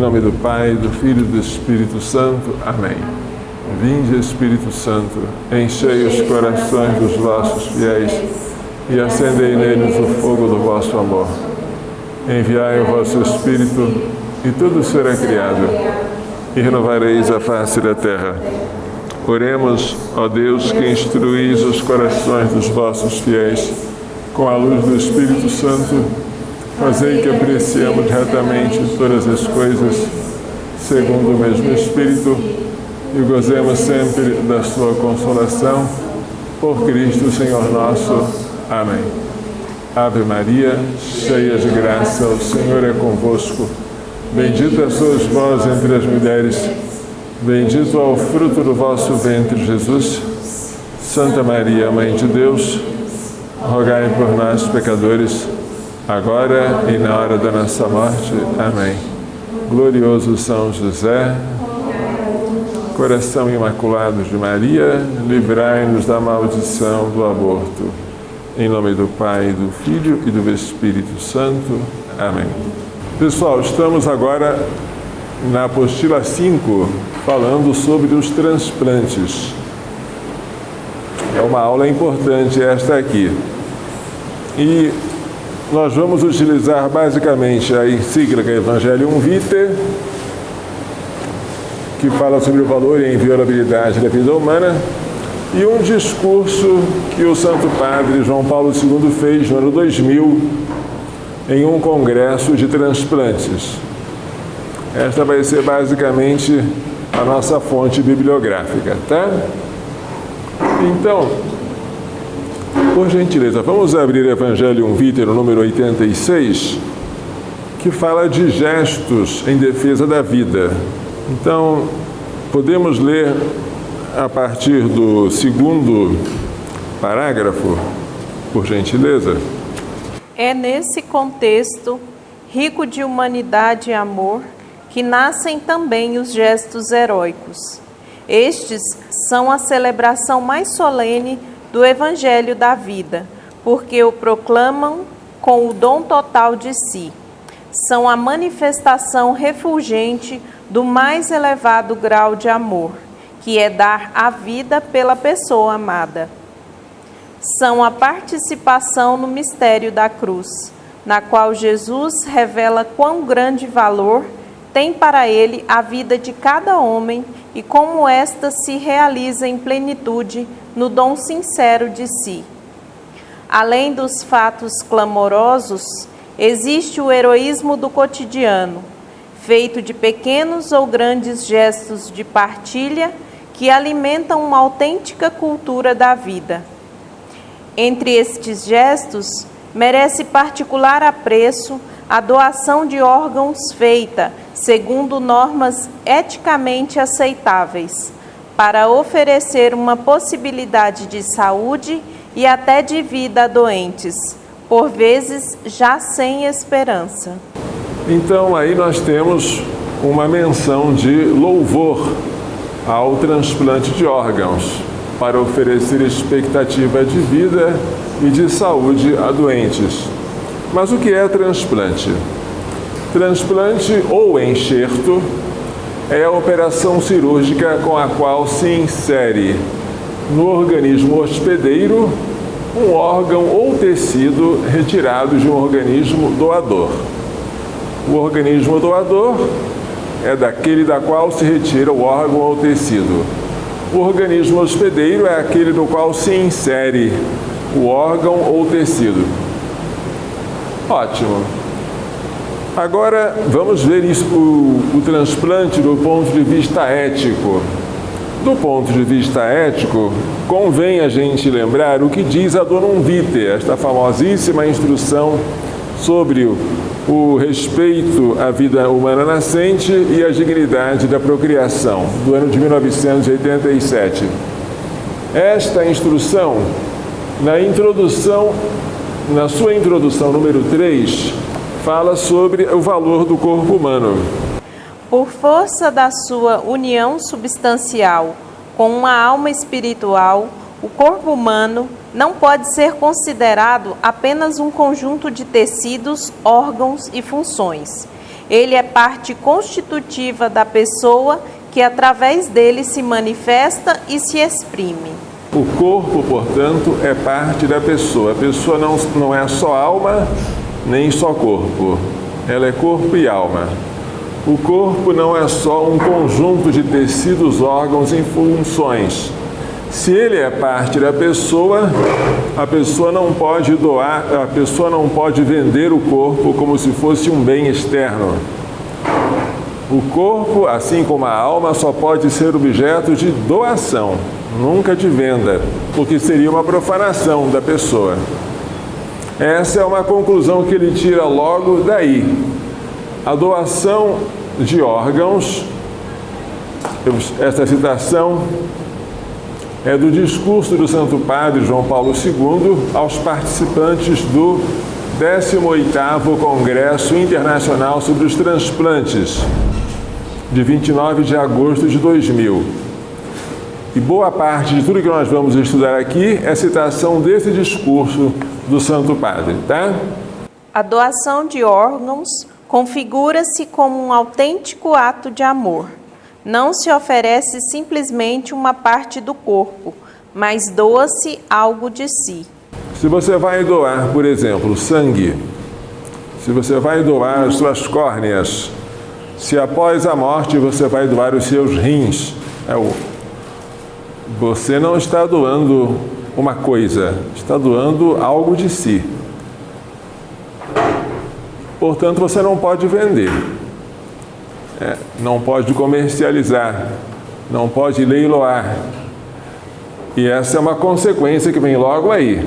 nome do Pai, do Filho e do Espírito Santo. Amém. Vinde, Espírito Santo, enchei os corações dos vossos fiéis e acendei neles o fogo do vosso amor. Enviai o vosso Espírito e tudo será criado, e renovareis a face da terra. Oremos, ó Deus, que instruís os corações dos vossos fiéis com a luz do Espírito Santo. Fazei que apreciemos retamente todas as coisas, segundo o mesmo Espírito, e gozemos sempre da sua consolação. Por Cristo, Senhor nosso. Amém. Ave Maria, cheia de graça, o Senhor é convosco. Bendita sois vós entre as mulheres, bendito é o fruto do vosso ventre, Jesus. Santa Maria, Mãe de Deus, rogai por nós, pecadores, agora e na hora da nossa morte. Amém. Glorioso São José, coração imaculado de Maria, livrai-nos da maldição do aborto. Em nome do Pai, do Filho e do Espírito Santo. Amém. Pessoal, estamos agora na apostila 5, falando sobre os transplantes. É uma aula importante esta aqui. E nós vamos utilizar basicamente a encíclica Evangelium Vitae, que fala sobre o valor e a inviolabilidade da vida humana, e um discurso que o Santo Padre João Paulo II fez no ano 2000, em um congresso de transplantes. Esta vai ser basicamente a nossa fonte bibliográfica, tá? Então, por gentileza, vamos abrir Evangelium Vitae no número 86, que fala de gestos em defesa da vida. Então, podemos ler a partir do 2º parágrafo, por gentileza? É nesse contexto, rico de humanidade e amor, que nascem também os gestos heróicos. Estes são a celebração mais solene do Evangelho da vida, porque o proclamam com o dom total de si. São a manifestação refulgente do mais elevado grau de amor, que é dar a vida pela pessoa amada. São a participação no mistério da cruz, na qual Jesus revela quão grande valor tem para ele a vida de cada homem e como esta se realiza em plenitude no dom sincero de si. Além dos fatos clamorosos, existe o heroísmo do cotidiano, feito de pequenos ou grandes gestos de partilha que alimentam uma autêntica cultura da vida. Entre estes gestos, merece particular apreço a doação de órgãos feita segundo normas eticamente aceitáveis, para oferecer uma possibilidade de saúde e até de vida a doentes, por vezes já sem esperança. Então, aí nós temos uma menção de louvor ao transplante de órgãos, para oferecer expectativa de vida e de saúde a doentes. Mas o que é transplante? Transplante ou enxerto é a operação cirúrgica com a qual se insere no organismo hospedeiro um órgão ou tecido retirado de um organismo doador. O organismo doador é daquele da qual se retira o órgão ou tecido. O organismo hospedeiro é aquele no qual se insere o órgão ou tecido. Ótimo. Agora vamos ver isso, o transplante do ponto de vista ético. Do ponto de vista ético, convém a gente lembrar o que diz a Donum Vitae, esta famosíssima instrução sobre o respeito à vida humana nascente e à dignidade da procriação, do ano de 1987. Esta instrução, na sua introdução número 3, fala sobre o valor do corpo humano. Por força da sua união substancial com uma alma espiritual, o corpo humano não pode ser considerado apenas um conjunto de tecidos, órgãos e funções. Ele é parte constitutiva da pessoa que através dele se manifesta e se exprime. O corpo, portanto, é parte da pessoa. A pessoa não é só alma, nem só corpo. Ela é corpo e alma. O corpo não é só um conjunto de tecidos, órgãos e funções. Se ele é parte da pessoa, a pessoa não pode doar, a pessoa não pode vender o corpo como se fosse um bem externo. O corpo, assim como a alma, só pode ser objeto de doação, nunca de venda, porque seria uma profanação da pessoa. Essa é uma conclusão que ele tira logo daí. A doação de órgãos, esta citação é do discurso do Santo Padre João Paulo II aos participantes do 18º Congresso Internacional sobre os Transplantes, de 29 de agosto de 2000. E boa parte de tudo que nós vamos estudar aqui é citação desse discurso do Santo Padre, tá? A doação de órgãos configura-se como um autêntico ato de amor. Não se oferece simplesmente uma parte do corpo, mas doa-se algo de si. Se você vai doar, por exemplo, sangue, se você vai doar as suas córneas, se após a morte você vai doar os seus rins, você não está doando uma coisa, está doando algo de si. Portanto, você não pode vender. Não pode comercializar, não pode leiloar. E essa é uma consequência que vem logo aí.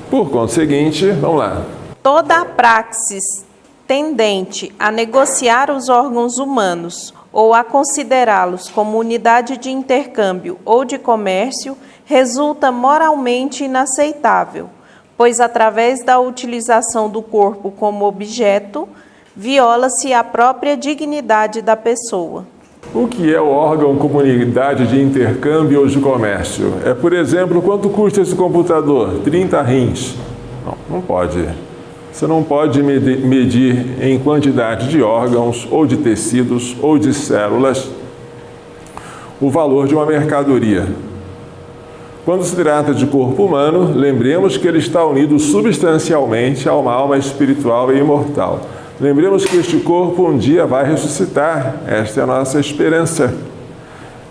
Por conseguinte, vamos lá. Toda a praxis tendente a negociar os órgãos humanos ou a considerá-los como unidade de intercâmbio ou de comércio resulta moralmente inaceitável, pois através da utilização do corpo como objeto, viola-se a própria dignidade da pessoa. O que é o órgão como unidade de intercâmbio ou de comércio? Por exemplo, quanto custa esse computador? 30 rins. Não pode. Você não pode medir em quantidade de órgãos, ou de tecidos, ou de células, o valor de uma mercadoria. Quando se trata de corpo humano, lembremos que ele está unido substancialmente a uma alma espiritual e imortal. Lembremos que este corpo um dia vai ressuscitar, esta é a nossa esperança.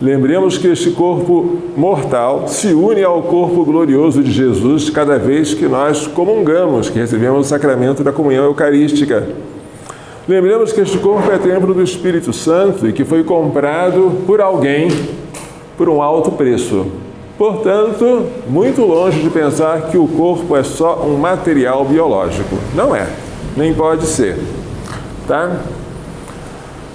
Lembremos que este corpo mortal se une ao corpo glorioso de Jesus cada vez que nós comungamos, que recebemos o sacramento da comunhão eucarística. Lembremos que este corpo é templo do Espírito Santo e que foi comprado por alguém por um alto preço. Portanto, muito longe de pensar que o corpo é só um material biológico. Não é. Nem pode ser, tá?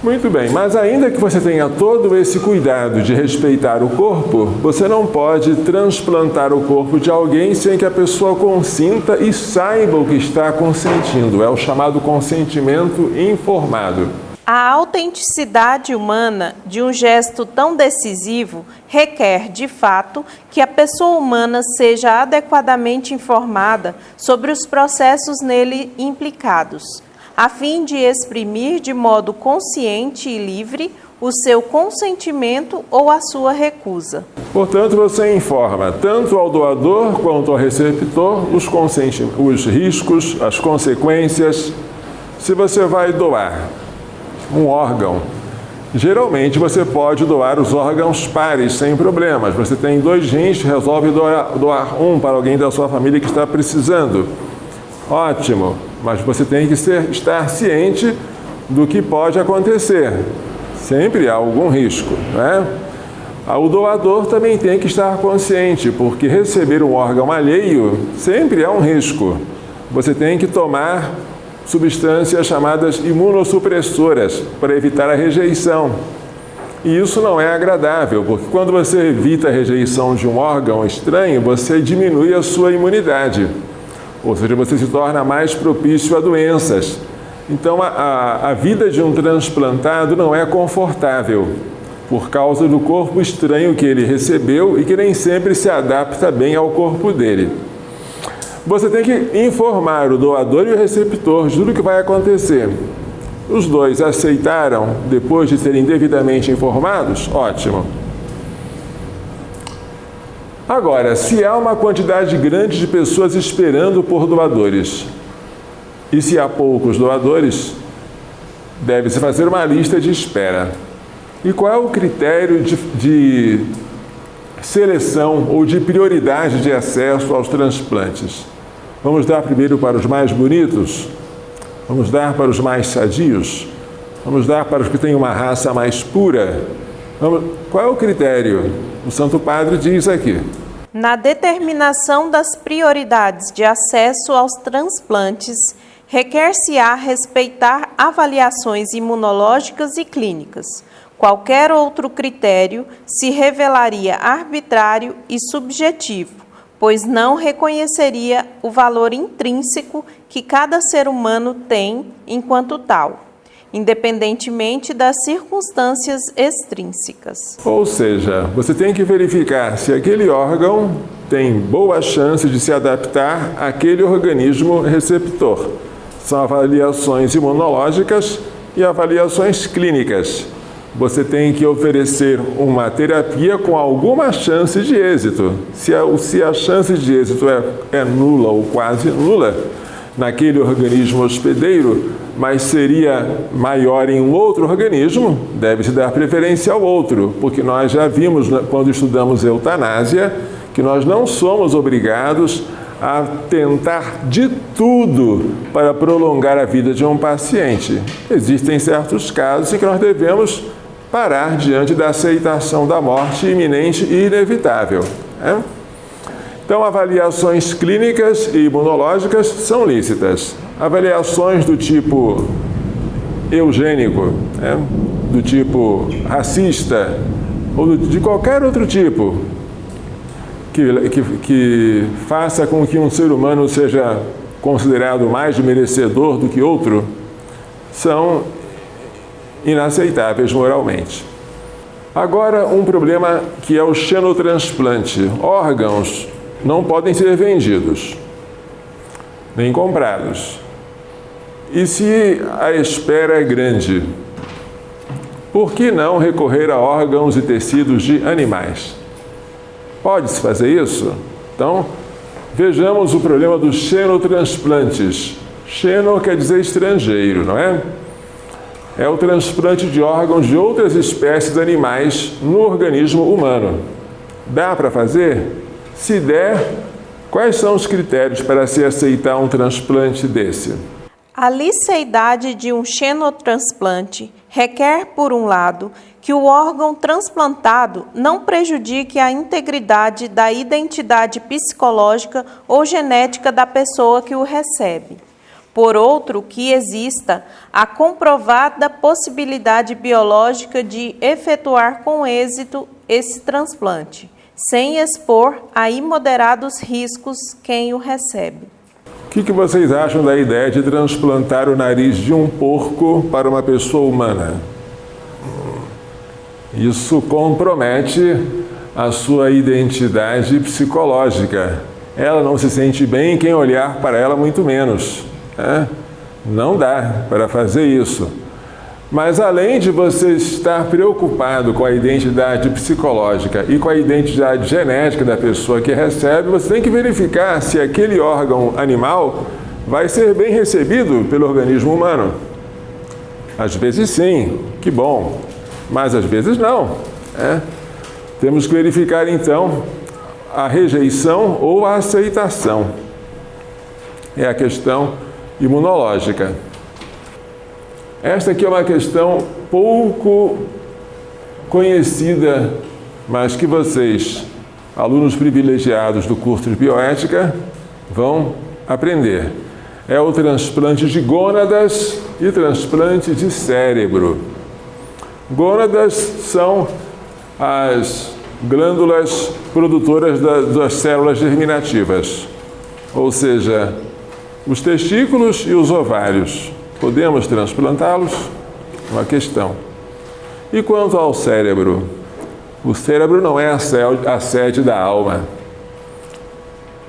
Muito bem, mas ainda que você tenha todo esse cuidado de respeitar o corpo, você não pode transplantar o corpo de alguém sem que a pessoa consinta e saiba o que está consentindo. É o chamado consentimento informado. A autenticidade humana de um gesto tão decisivo requer, de fato, que a pessoa humana seja adequadamente informada sobre os processos nele implicados, a fim de exprimir de modo consciente e livre o seu consentimento ou a sua recusa. Portanto, você informa tanto ao doador quanto ao receptor os riscos, as consequências. Se você vai doar um órgão, geralmente você pode doar os órgãos pares sem problemas. Você tem 2 rins, resolve doar um para alguém da sua família que está precisando. Ótimo, mas você tem que estar ciente do que pode acontecer. Sempre há algum risco, né? O doador também tem que estar consciente, porque receber um órgão alheio sempre é um risco. Você tem que tomar substâncias chamadas imunossupressoras para evitar a rejeição. E isso não é agradável, porque quando você evita a rejeição de um órgão estranho, você diminui a sua imunidade, ou seja, você se torna mais propício a doenças. Então, a vida de um transplantado não é confortável, por causa do corpo estranho que ele recebeu e que nem sempre se adapta bem ao corpo dele. Você tem que informar o doador e o receptor de tudo o que vai acontecer. Os dois aceitaram depois de serem devidamente informados? Ótimo. Agora, se há uma quantidade grande de pessoas esperando por doadores, e se há poucos doadores, deve-se fazer uma lista de espera. E qual é o critério de seleção ou de prioridade de acesso aos transplantes? Vamos dar primeiro para os mais bonitos? Vamos dar para os mais sadios? Vamos dar para os que têm uma raça mais pura? Qual é o critério? O Santo Padre diz aqui. Na determinação das prioridades de acesso aos transplantes, requer-se-á respeitar avaliações imunológicas e clínicas. Qualquer outro critério se revelaria arbitrário e subjetivo, pois não reconheceria o valor intrínseco que cada ser humano tem enquanto tal, independentemente das circunstâncias extrínsecas. Ou seja, você tem que verificar se aquele órgão tem boa chance de se adaptar àquele organismo receptor. São avaliações imunológicas e avaliações clínicas. Você tem que oferecer uma terapia com alguma chance de êxito. Se a chance de êxito é nula ou quase nula naquele organismo hospedeiro, mas seria maior em um outro organismo, deve-se dar preferência ao outro, porque nós já vimos, quando estudamos eutanásia, que nós não somos obrigados a tentar de tudo para prolongar a vida de um paciente. Existem certos casos em que nós devemos parar diante da aceitação da morte iminente e inevitável. Então, avaliações clínicas e imunológicas são lícitas. Avaliações do tipo eugênico, do tipo racista, ou de qualquer outro tipo, que faça com que um ser humano seja considerado mais merecedor do que outro, são inaceitáveis moralmente. Agora, um problema que é o xenotransplante. Órgãos não podem ser vendidos, nem comprados. E se a espera é grande, por que não recorrer a órgãos e tecidos de animais? Pode-se fazer isso? Então, vejamos o problema dos xenotransplantes. Xeno quer dizer estrangeiro, não é? É o transplante de órgãos de outras espécies animais no organismo humano. Dá para fazer? Se der, quais são os critérios para se aceitar um transplante desse? A liceidade de um xenotransplante requer, por um lado, que o órgão transplantado não prejudique a integridade da identidade psicológica ou genética da pessoa que o recebe. Por outro, que exista a comprovada possibilidade biológica de efetuar com êxito esse transplante, sem expor a imoderados riscos quem o recebe. O que vocês acham da ideia de transplantar o nariz de um porco para uma pessoa humana? Isso compromete a sua identidade psicológica. Ela não se sente bem, quem olhar para ela muito menos. Não dá para fazer isso. Mas além de você estar preocupado com a identidade psicológica e com a identidade genética da pessoa que recebe, você tem que verificar se aquele órgão animal vai ser bem recebido pelo organismo humano. Às vezes sim, que bom, mas às vezes não. Temos que verificar então a rejeição ou a aceitação. É a questão imunológica. Esta aqui é uma questão pouco conhecida, mas que vocês, alunos privilegiados do curso de bioética, vão aprender. É o transplante de gônadas e transplante de cérebro. Gônadas são as glândulas produtoras das células germinativas, ou seja, os testículos e os ovários. Podemos transplantá-los? Uma questão. E quanto ao cérebro? O cérebro não é a sede da alma,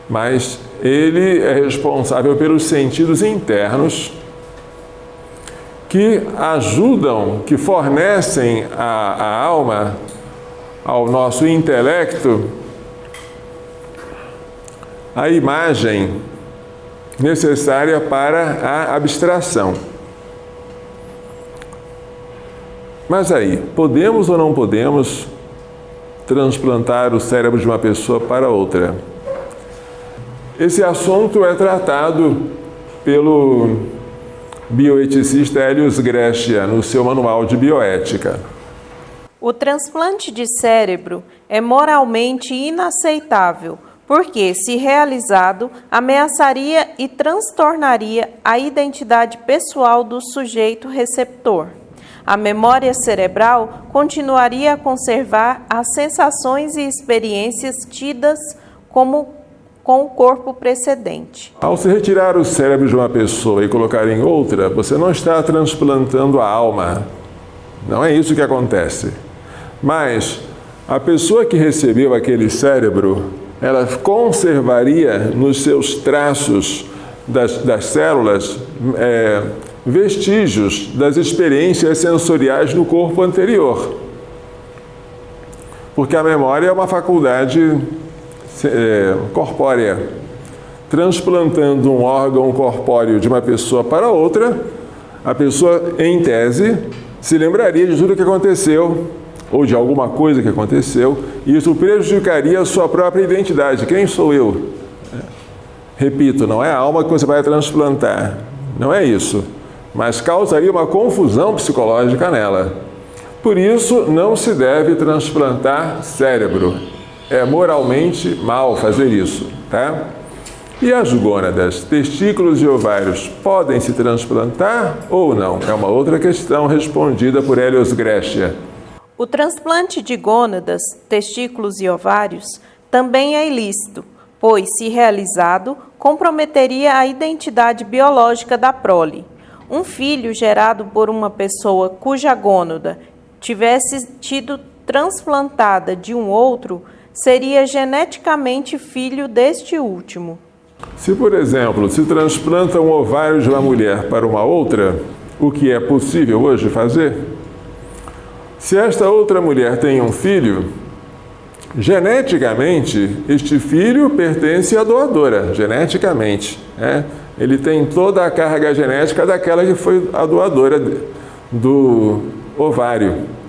mas ele é responsável pelos sentidos internos que ajudam, que fornecem à alma, ao nosso intelecto, a imagem necessária para a abstração. Mas aí, podemos ou não podemos transplantar o cérebro de uma pessoa para outra? Esse assunto é tratado pelo bioeticista Helios Greshia no seu manual de bioética. O transplante de cérebro é moralmente inaceitável, porque, se realizado, ameaçaria e transtornaria a identidade pessoal do sujeito receptor. A memória cerebral continuaria a conservar as sensações e experiências tidas com o corpo precedente. Ao se retirar o cérebro de uma pessoa e colocar em outra, você não está transplantando a alma. Não é isso que acontece. Mas a pessoa que recebeu aquele cérebro, ela conservaria nos seus traços das células vestígios das experiências sensoriais do corpo anterior. Porque a memória é uma faculdade corpórea. Transplantando um órgão corpóreo de uma pessoa para outra, a pessoa, em tese, se lembraria de tudo o que aconteceu, ou de alguma coisa que aconteceu, e isso prejudicaria a sua própria identidade. Quem sou eu? Repito, não é a alma que você vai transplantar, não é isso, mas causaria uma confusão psicológica nela. Por isso, não se deve transplantar cérebro. É moralmente mal fazer isso, tá? E as gônadas, testículos e ovários podem se transplantar ou não? É uma outra questão respondida por Helios Greshia. O transplante de gônadas, testículos e ovários também é ilícito, pois, se realizado, comprometeria a identidade biológica da prole. Um filho gerado por uma pessoa cuja gônada tivesse tido transplantada de um outro, seria geneticamente filho deste último. Se, por exemplo, se transplanta um ovário de uma mulher para uma outra, o que é possível hoje fazer? Se esta outra mulher tem um filho, geneticamente, este filho pertence à doadora, geneticamente. Ele tem toda a carga genética daquela que foi a doadora do ovário.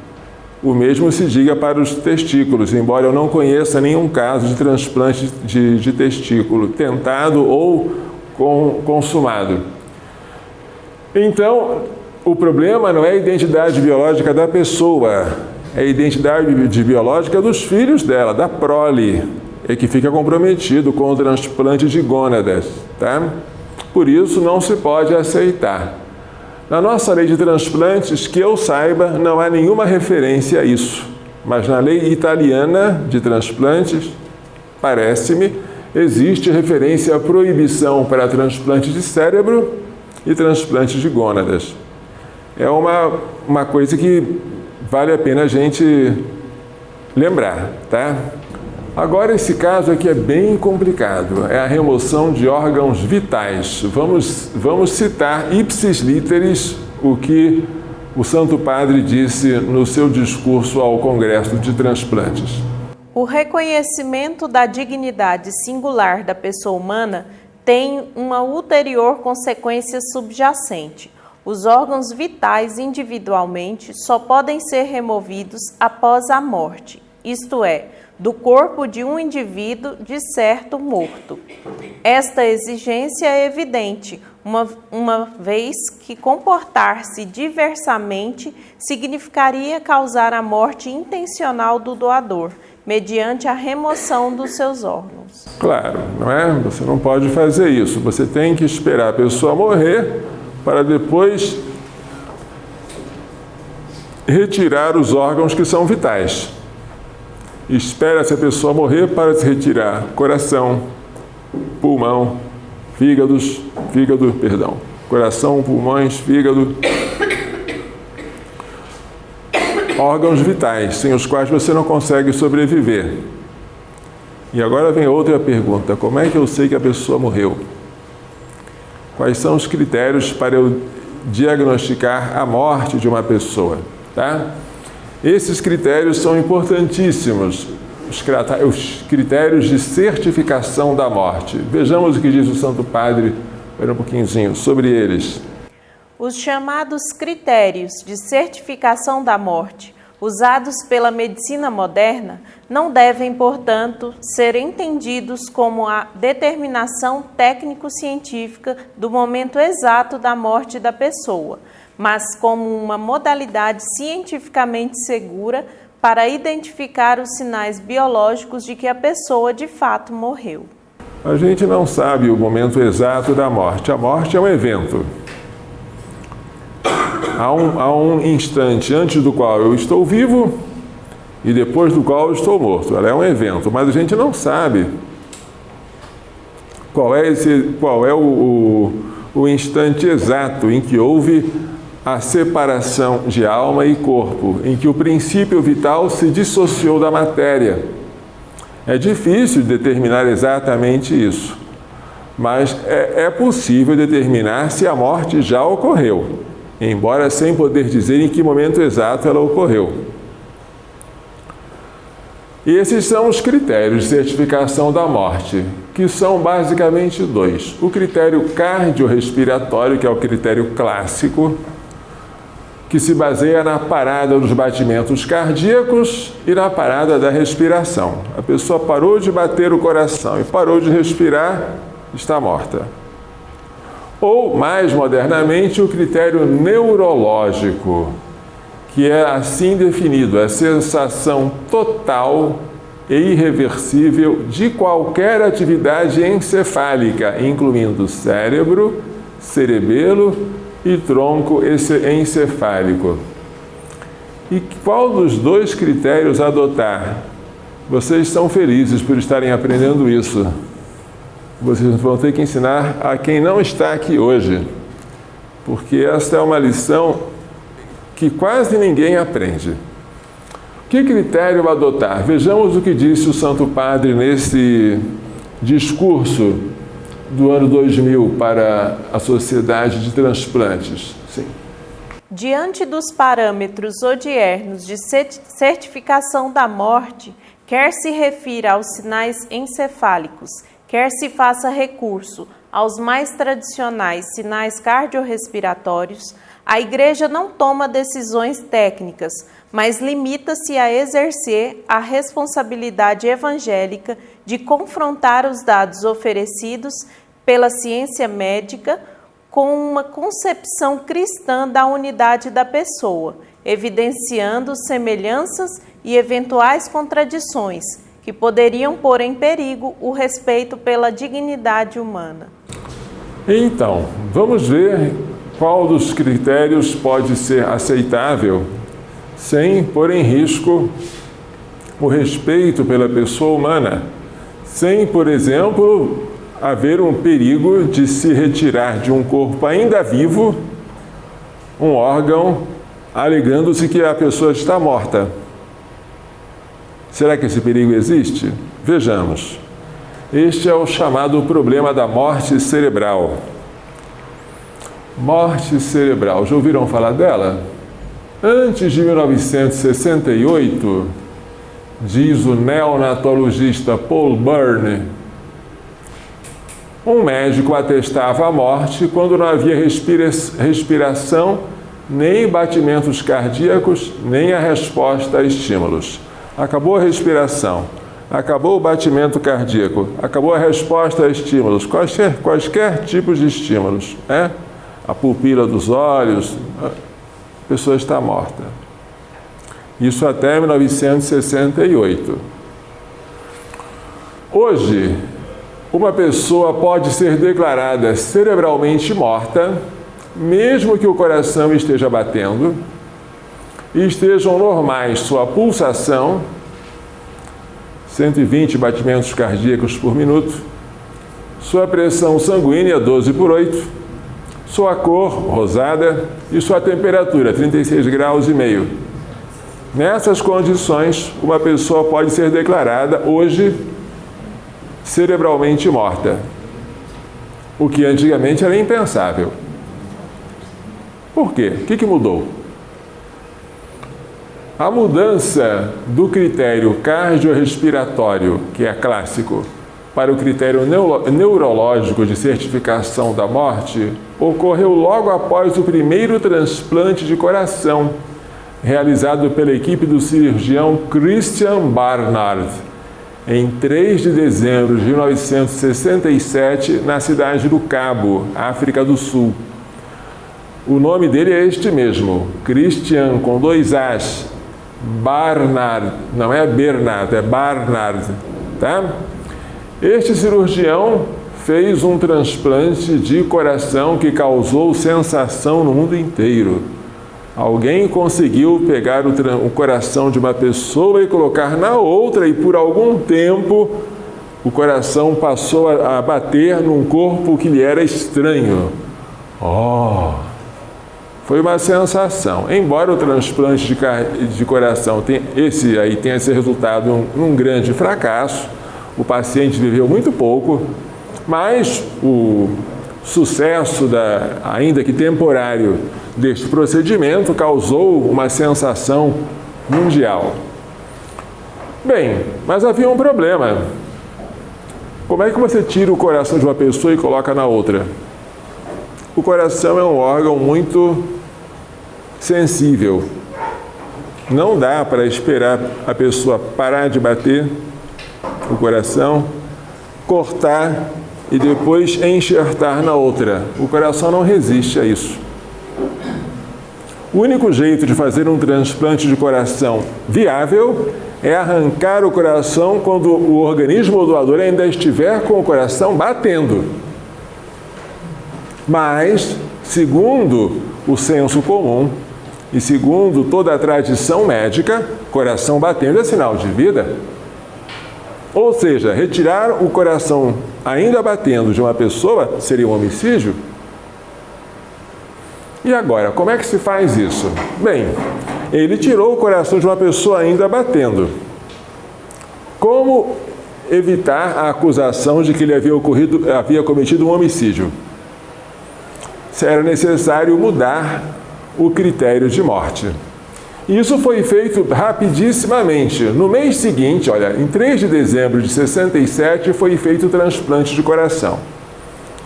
O mesmo se diga para os testículos, embora eu não conheça nenhum caso de transplante de testículo tentado ou consumado. Então, o problema não é a identidade biológica da pessoa, é a identidade biológica dos filhos dela, da prole, é que fica comprometido com o transplante de gônadas, tá? Por isso, não se pode aceitar. Na nossa lei de transplantes, que eu saiba, não há nenhuma referência a isso. Mas na lei italiana de transplantes, parece-me, existe referência à proibição para transplantes de cérebro e transplantes de gônadas. É uma coisa que vale a pena a gente lembrar, tá? Agora, esse caso aqui é bem complicado, é a remoção de órgãos vitais. Vamos citar ipsis literis o que o Santo Padre disse no seu discurso ao Congresso de Transplantes. O reconhecimento da dignidade singular da pessoa humana tem uma ulterior consequência subjacente. Os órgãos vitais individualmente só podem ser removidos após a morte, isto é, do corpo de um indivíduo de certo morto. Esta exigência é evidente, uma vez que comportar-se diversamente significaria causar a morte intencional do doador, mediante a remoção dos seus órgãos. Claro, não é? Você não pode fazer isso. Você tem que esperar a pessoa morrer para depois retirar os órgãos que são vitais. Espera-se a pessoa morrer para se retirar coração, pulmão, coração, pulmões, fígado, órgãos vitais, sem os quais você não consegue sobreviver. E agora vem outra pergunta: como é que eu sei que a pessoa morreu? Quais são os critérios para eu diagnosticar a morte de uma pessoa, tá? Esses critérios são importantíssimos, os critérios de certificação da morte. Vejamos o que diz o Santo Padre, espera um pouquinho, sobre eles. Os chamados critérios de certificação da morte, usados pela medicina moderna, não devem, portanto, ser entendidos como a determinação técnico-científica do momento exato da morte da pessoa, mas como uma modalidade cientificamente segura para identificar os sinais biológicos de que a pessoa de fato morreu. A gente não sabe o momento exato da morte. A morte é um evento. Há um instante antes do qual eu estou vivo e depois do qual eu estou morto. Ela é um evento, mas a gente não sabe qual é o instante exato em que houve a separação de alma e corpo, em que o princípio vital se dissociou da matéria. É difícil determinar exatamente isso, mas é possível determinar se a morte já ocorreu, embora sem poder dizer em que momento exato ela ocorreu. E esses são os critérios de certificação da morte, que são basicamente dois. O critério cardiorrespiratório, que é o critério clássico, que se baseia na parada dos batimentos cardíacos e na parada da respiração. A pessoa parou de bater o coração e parou de respirar, está morta. Ou, mais modernamente, o critério neurológico, que é assim definido, a sensação total e irreversível de qualquer atividade encefálica, incluindo cérebro, cerebelo e tronco encefálico. E qual dos dois critérios adotar? Vocês são felizes por estarem aprendendo isso. Vocês vão ter que ensinar a quem não está aqui hoje, porque essa é uma lição que quase ninguém aprende. Que critério adotar? Vejamos o que disse o Santo Padre nesse discurso do ano 2000 para a Sociedade de Transplantes. Sim. Diante dos parâmetros odiernos de certificação da morte, quer se refira aos sinais encefálicos, quer se faça recurso aos mais tradicionais sinais cardiorrespiratórios, a Igreja não toma decisões técnicas, mas limita-se a exercer a responsabilidade evangélica de confrontar os dados oferecidos pela ciência médica com uma concepção cristã da unidade da pessoa, evidenciando semelhanças e eventuais contradições que poderiam pôr em perigo o respeito pela dignidade humana. Então, vamos ver qual dos critérios pode ser aceitável sem pôr em risco o respeito pela pessoa humana, sem, por exemplo, haver um perigo de se retirar de um corpo ainda vivo um órgão alegando-se que a pessoa está morta. Será que esse perigo existe? Vejamos. Este é o chamado problema da morte cerebral. Morte cerebral. Já ouviram falar dela? Antes de 1968, diz o neonatologista Paul Byrne, um médico atestava a morte quando não havia respiração, nem batimentos cardíacos, nem a resposta a estímulos. Acabou a respiração, acabou o batimento cardíaco, acabou a resposta a estímulos, quaisquer tipos de estímulos, né? A pupila dos olhos, a pessoa está morta. Isso até 1968. Hoje, uma pessoa pode ser declarada cerebralmente morta, mesmo que o coração esteja batendo e estejam normais sua pulsação, 120 batimentos cardíacos por minuto, sua pressão sanguínea 12/8, sua cor rosada e sua temperatura 36,5 graus. Nessas condições, uma pessoa pode ser declarada hoje cerebralmente morta, o que antigamente era impensável. Por quê? O que mudou? A mudança do critério cardiorrespiratório, que é clássico, para o critério neurológico de certificação da morte, ocorreu logo após o primeiro transplante de coração, realizado pela equipe do cirurgião Christian Barnard, em 3 de dezembro de 1967, na cidade do Cabo, África do Sul. O nome dele é este mesmo, Christian com 2 As, Barnard, não é Bernard, é Barnard, tá? Este cirurgião fez um transplante de coração que causou sensação no mundo inteiro. Alguém conseguiu pegar o coração de uma pessoa e colocar na outra, e por algum tempo o coração passou a bater num corpo que lhe era estranho. Foi uma sensação. Embora o transplante de coração tenha esse resultado um grande fracasso, o paciente viveu muito pouco, mas o sucesso, ainda que temporário, deste procedimento causou uma sensação mundial. Bem, mas havia um problema. Como é que você tira o coração de uma pessoa e coloca na outra? O coração é um órgão muito sensível. Não dá para esperar a pessoa parar de bater o coração, cortar e depois enxertar na outra. O coração não resiste a isso. O único jeito de fazer um transplante de coração viável é arrancar o coração quando o organismo doador ainda estiver com o coração batendo. Mas, segundo o senso comum e segundo toda a tradição médica, coração batendo é sinal de vida. Ou seja, retirar o coração ainda batendo de uma pessoa seria um homicídio? E agora, como é que se faz isso? Bem, ele tirou o coração de uma pessoa ainda batendo. Como evitar a acusação de que ele havia cometido um homicídio? Era necessário mudar o critério de morte. Isso foi feito rapidissimamente. No mês seguinte, em 3 de dezembro de 67, foi feito o transplante de coração.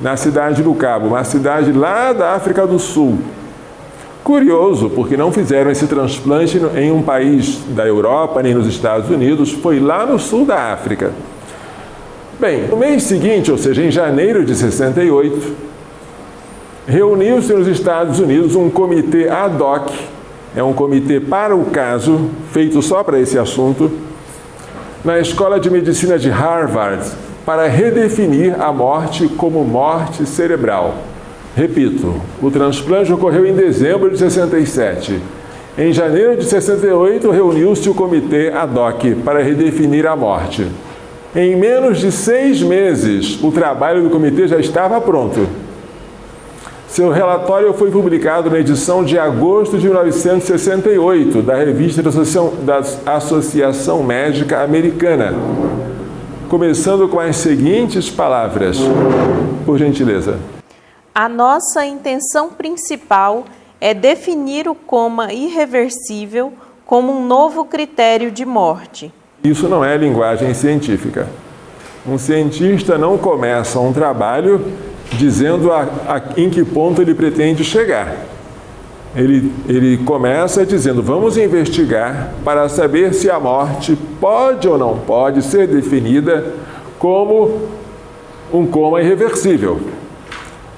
Na cidade do Cabo, uma cidade lá da África do Sul. Curioso, porque não fizeram esse transplante em um país da Europa, nem nos Estados Unidos, foi lá no sul da África. Bem, no mês seguinte, ou seja, em janeiro de 68, reuniu-se nos Estados Unidos um comitê ad hoc, é um comitê para o caso, feito só para esse assunto, na Escola de Medicina de Harvard, para redefinir a morte como morte cerebral. Repito, o transplante ocorreu em dezembro de 67. Em janeiro de 68, reuniu-se o comitê ad hoc para redefinir a morte. Em menos de 6 meses, o trabalho do comitê já estava pronto. Seu relatório foi publicado na edição de agosto de 1968 da revista da Associação Médica Americana, começando com as seguintes palavras, por gentileza. A nossa intenção principal é definir o coma irreversível como um novo critério de morte. Isso não é linguagem científica. Um cientista não começa um trabalho dizendo em que ponto ele pretende chegar. Ele começa dizendo, vamos investigar para saber se a morte pode ou não pode ser definida como um coma irreversível.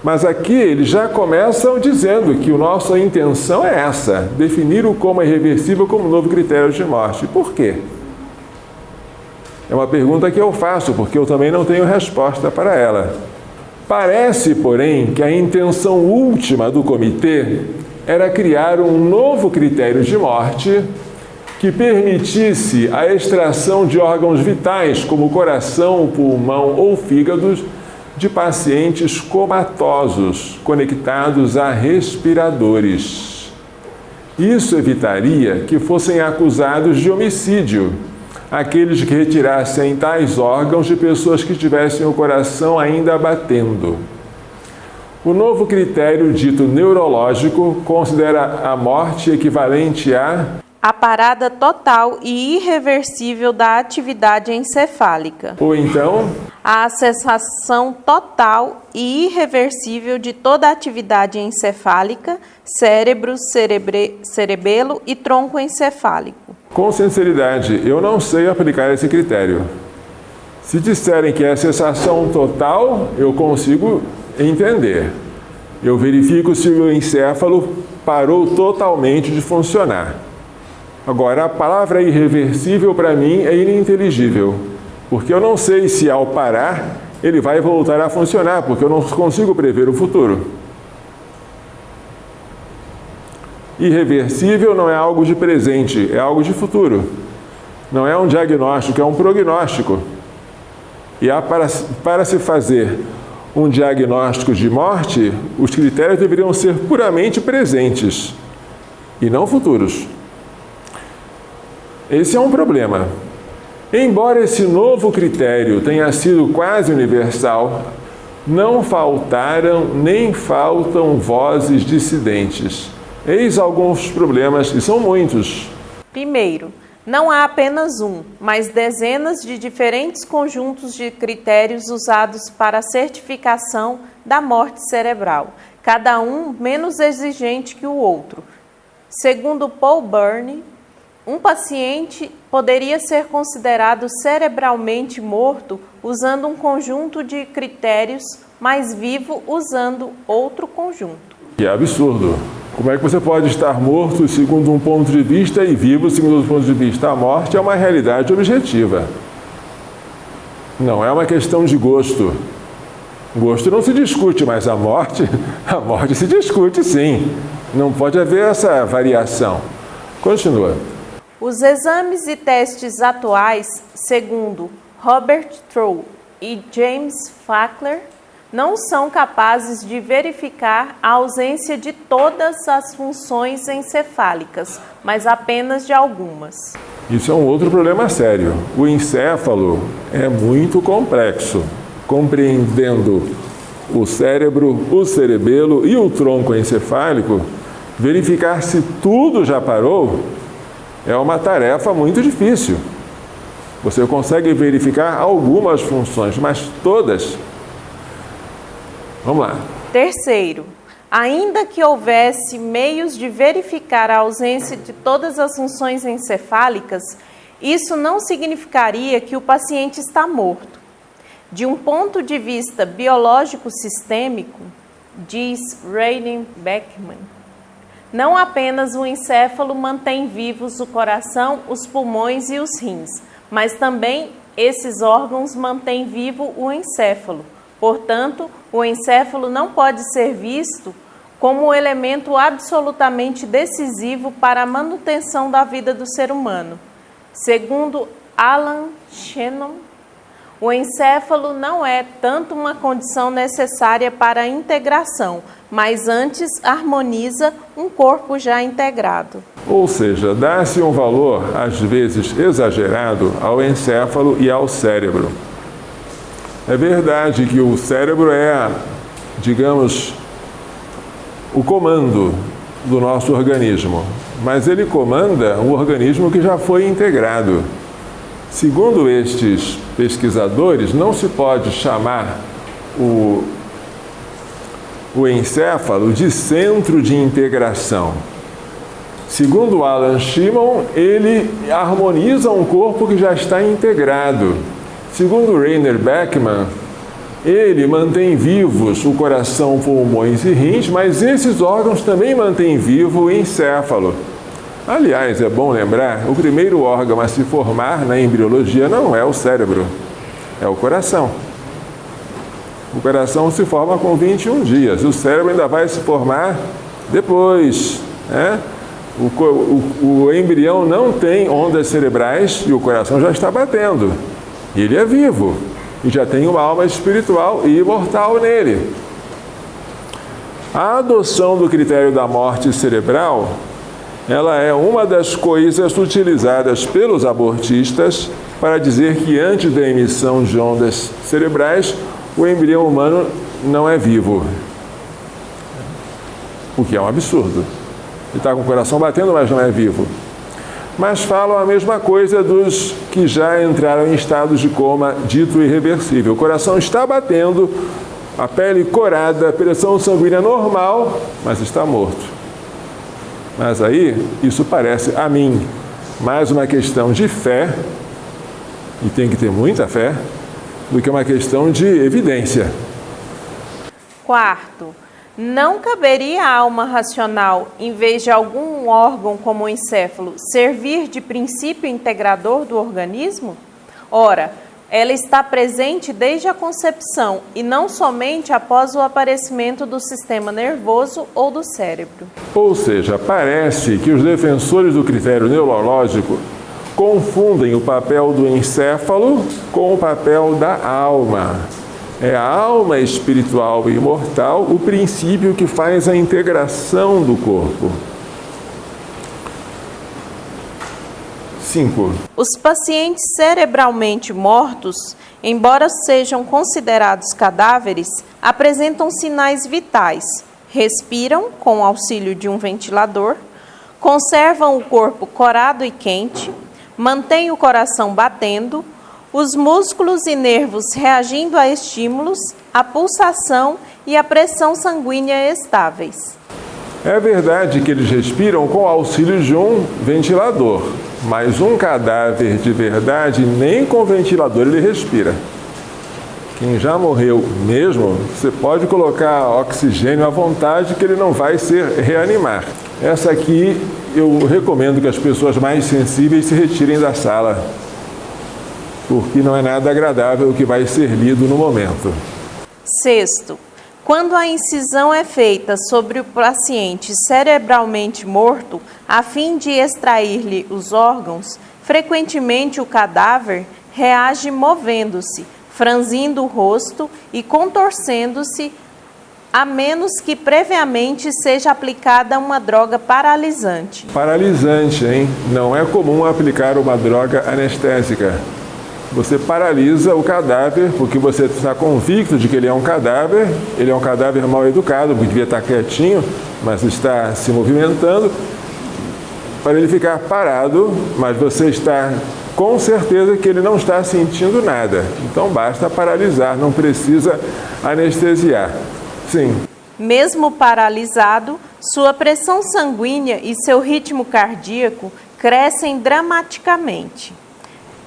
Mas aqui eles já começam dizendo que a nossa intenção é essa, definir o coma irreversível como novo critério de morte. Por quê? É uma pergunta que eu faço, porque eu também não tenho resposta para ela. Parece, porém, que a intenção última do comitê era criar um novo critério de morte que permitisse a extração de órgãos vitais, como o coração, o pulmão ou fígado, de pacientes comatosos, conectados a respiradores. Isso evitaria que fossem acusados de homicídio aqueles que retirassem tais órgãos de pessoas que tivessem o coração ainda batendo. O novo critério dito neurológico considera a morte equivalente a parada total e irreversível da atividade encefálica, ou então, a cessação total e irreversível de toda a atividade encefálica, cérebro, cerebelo e tronco encefálico. com sinceridade, eu não sei aplicar esse critério. Se disserem que é cessação total, eu consigo entender. Eu verifico se o encéfalo parou totalmente de funcionar. Agora, a palavra irreversível para mim é ininteligível, porque eu não sei se ao parar ele vai voltar a funcionar, porque eu não consigo prever o futuro. Irreversível não é algo de presente, é algo de futuro. Não é um diagnóstico, é um prognóstico. E para se fazer um diagnóstico de morte, os critérios deveriam ser puramente presentes e não futuros. Esse é um problema. Embora esse novo critério tenha sido quase universal, não faltaram nem faltam vozes dissidentes. Eis alguns problemas, e são muitos. Primeiro, não há apenas um, mas dezenas de diferentes conjuntos de critérios usados para a certificação da morte cerebral, cada um menos exigente que o outro. Segundo Paul Byrne, um paciente poderia ser considerado cerebralmente morto usando um conjunto de critérios, mas vivo usando outro conjunto. Que é absurdo. Como é que você pode estar morto segundo um ponto de vista e vivo segundo outro ponto de vista? A morte é uma realidade objetiva. Não é uma questão de gosto. Gosto não se discute, mas a morte se discute sim. Não pode haver essa variação. Continua. Os exames e testes atuais, segundo Robert Trow e James Fackler, não são capazes de verificar a ausência de todas as funções encefálicas, mas apenas de algumas. Isso é um outro problema sério. O encéfalo é muito complexo. Compreendendo o cérebro, o cerebelo e o tronco encefálico, verificar se tudo já parou é uma tarefa muito difícil. Você consegue verificar algumas funções, mas todas. Vamos lá. Terceiro, ainda que houvesse meios de verificar a ausência de todas as funções encefálicas, isso não significaria que o paciente está morto. De um ponto de vista biológico sistêmico, diz Rainer Beckman, não apenas o encéfalo mantém vivos o coração, os pulmões e os rins, mas também esses órgãos mantêm vivo o encéfalo. Portanto, o encéfalo não pode ser visto como um elemento absolutamente decisivo para a manutenção da vida do ser humano. Segundo Alan Shannon, o encéfalo não é tanto uma condição necessária para a integração, mas antes harmoniza um corpo já integrado. Ou seja, dá-se um valor, às vezes exagerado, ao encéfalo e ao cérebro. É verdade que o cérebro é, digamos, o comando do nosso organismo, mas ele comanda um organismo que já foi integrado. Segundo estes pesquisadores, não se pode chamar o encéfalo de centro de integração. Segundo Alan Shimon, ele harmoniza um corpo que já está integrado. Segundo Rainer Beckman, ele mantém vivos o coração, pulmões e rins, mas esses órgãos também mantêm vivo o encéfalo. Aliás, é bom lembrar, o primeiro órgão a se formar na embriologia não é o cérebro, é o coração. O coração se forma com 21 dias, o cérebro ainda vai se formar depois, né? O embrião não tem ondas cerebrais e o coração já está batendo. Ele é vivo e já tem uma alma espiritual e imortal nele. A adoção do critério da morte cerebral, ela é uma das coisas utilizadas pelos abortistas para dizer que antes da emissão de ondas cerebrais, o embrião humano não é vivo. o que é um absurdo. Ele está com o coração batendo, mas não é vivo. Mas falam a mesma coisa dos que já entraram em estados de coma dito irreversível. O coração está batendo, a pele corada, a pressão sanguínea normal, mas está morto. Mas aí, isso parece a mim mais uma questão de fé, e tem que ter muita fé, do que uma questão de evidência. Quarto, não caberia à alma racional, em vez de algum órgão como o encéfalo, servir de princípio integrador do organismo? Ora, ela está presente desde a concepção e não somente após o aparecimento do sistema nervoso ou do cérebro. Ou seja, parece que os defensores do critério neurológico confundem o papel do encéfalo com o papel da alma. É a alma espiritual e imortal o princípio que faz a integração do corpo. 5. Os pacientes cerebralmente mortos, embora sejam considerados cadáveres, apresentam sinais vitais. Respiram com o auxílio de um ventilador, conservam o corpo corado e quente, mantêm o coração batendo, os músculos e nervos reagindo a estímulos, a pulsação e a pressão sanguínea estáveis. É verdade que eles respiram com o auxílio de um ventilador, mas um cadáver de verdade nem com ventilador ele respira. Quem já morreu mesmo, você pode colocar oxigênio à vontade que ele não vai se reanimar. Essa aqui eu recomendo que as pessoas mais sensíveis se retirem da sala, porque não é nada agradável o que vai ser lido no momento. Sexto, quando a incisão é feita sobre o paciente cerebralmente morto, a fim de extrair-lhe os órgãos, frequentemente o cadáver reage movendo-se, franzindo o rosto e contorcendo-se, a menos que previamente seja aplicada uma droga paralisante. Paralisante, hein? Não é comum aplicar uma droga anestésica. Você paralisa o cadáver porque você está convicto de que ele é um cadáver mal educado, porque devia estar quietinho, mas está se movimentando, para ele ficar parado, mas você está com certeza que ele não está sentindo nada. Então basta paralisar, não precisa anestesiar. Sim. Mesmo paralisado, sua pressão sanguínea e seu ritmo cardíaco crescem dramaticamente.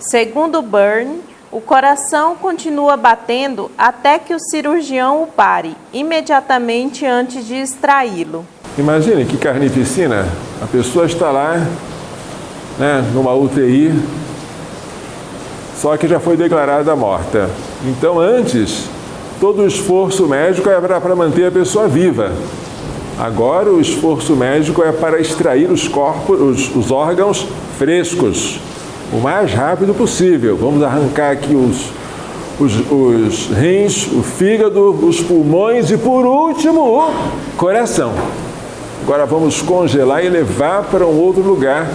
Segundo Byrne, o coração continua batendo até que o cirurgião o pare, imediatamente antes de extraí-lo. Imagine que carnificina, a pessoa está lá, numa UTI, só que já foi declarada morta. Então antes, todo o esforço médico era para manter a pessoa viva. Agora o esforço médico é para extrair os órgãos frescos, o mais rápido possível. Vamos arrancar aqui os rins, o fígado, os pulmões e, por último, o coração. Agora vamos congelar e levar para um outro lugar,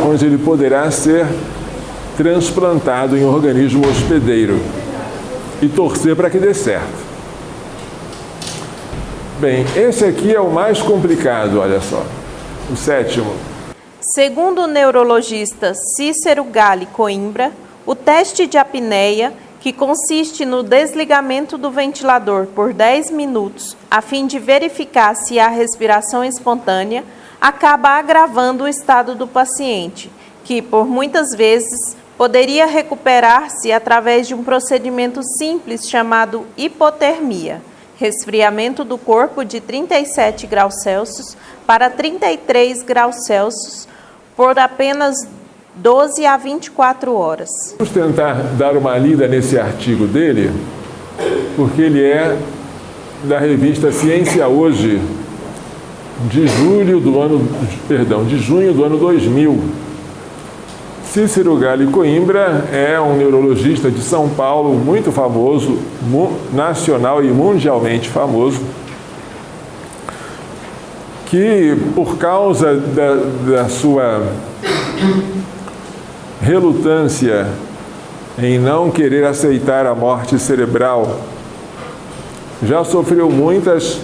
onde ele poderá ser transplantado em um organismo hospedeiro e torcer para que dê certo. Bem, esse aqui é o mais complicado, olha só. O 7º. Segundo o neurologista Cícero Galli Coimbra, o teste de apneia, que consiste no desligamento do ventilador por 10 minutos, a fim de verificar se há respiração espontânea, acaba agravando o estado do paciente, que, por muitas vezes, poderia recuperar-se através de um procedimento simples chamado hipotermia, resfriamento do corpo de 37 graus Celsius para 33 graus Celsius por apenas 12 a 24 horas. Vamos tentar dar uma lida nesse artigo dele, porque ele é da revista Ciência Hoje, de junho do ano 2000. Cícero Galli Coimbra é um neurologista de São Paulo muito famoso, nacional e mundialmente famoso, que por causa da sua relutância em não querer aceitar a morte cerebral, já sofreu muitas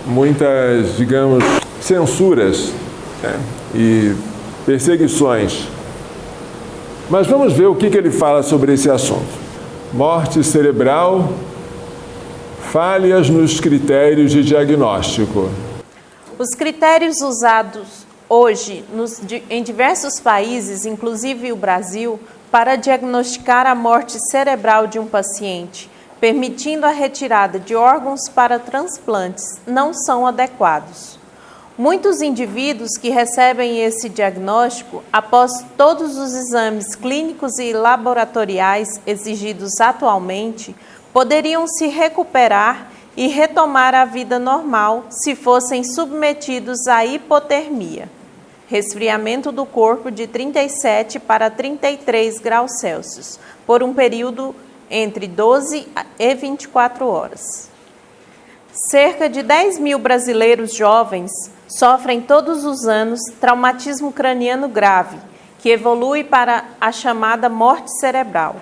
muitas, digamos, censuras, né, e perseguições. Mas vamos ver o que ele fala sobre esse assunto. Morte cerebral, falhas nos critérios de diagnóstico. Os critérios usados hoje em diversos países, inclusive o Brasil, para diagnosticar a morte cerebral de um paciente, permitindo a retirada de órgãos para transplantes, não são adequados. Muitos indivíduos que recebem esse diagnóstico, após todos os exames clínicos e laboratoriais exigidos atualmente, poderiam se recuperar e retomar a vida normal se fossem submetidos à hipotermia, resfriamento do corpo de 37 para 33 graus Celsius, por um período entre 12 e 24 horas. Cerca de 10 mil brasileiros jovens sofrem todos os anos traumatismo craniano grave, que evolui para a chamada morte cerebral.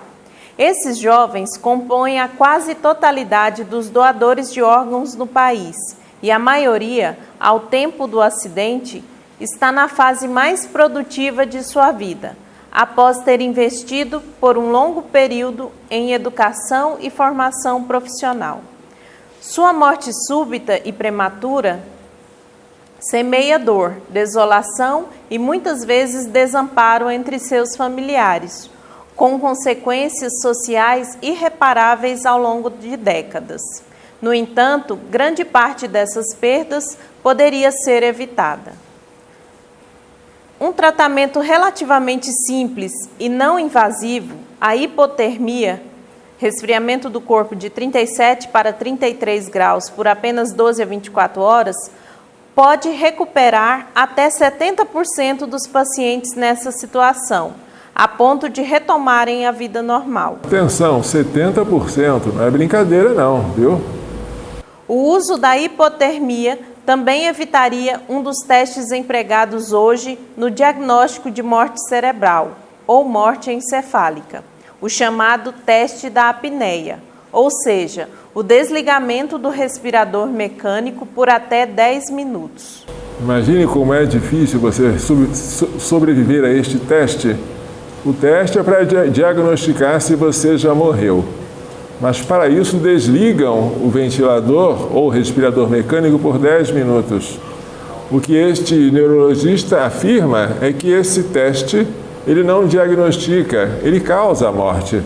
Esses jovens compõem a quase totalidade dos doadores de órgãos no país e a maioria, ao tempo do acidente, está na fase mais produtiva de sua vida, após ter investido por um longo período em educação e formação profissional. Sua morte súbita e prematura semeia dor, desolação e muitas vezes desamparo entre seus familiares, com consequências sociais irreparáveis ao longo de décadas. No entanto, grande parte dessas perdas poderia ser evitada. Um tratamento relativamente simples e não invasivo, a hipotermia, resfriamento do corpo de 37 para 33 graus por apenas 12 a 24 horas, pode recuperar até 70% dos pacientes nessa situação, a ponto de retomarem a vida normal. Atenção, 70% não é brincadeira não, viu? O uso da hipotermia também evitaria um dos testes empregados hoje no diagnóstico de morte cerebral ou morte encefálica, o chamado teste da apneia, ou seja, o desligamento do respirador mecânico por até 10 minutos. Imagine como é difícil você sobreviver a este teste. O teste é para diagnosticar se você já morreu. Mas para isso desligam o ventilador ou respirador mecânico por 10 minutos. O que este neurologista afirma é que esse teste ele não diagnostica, ele causa a morte.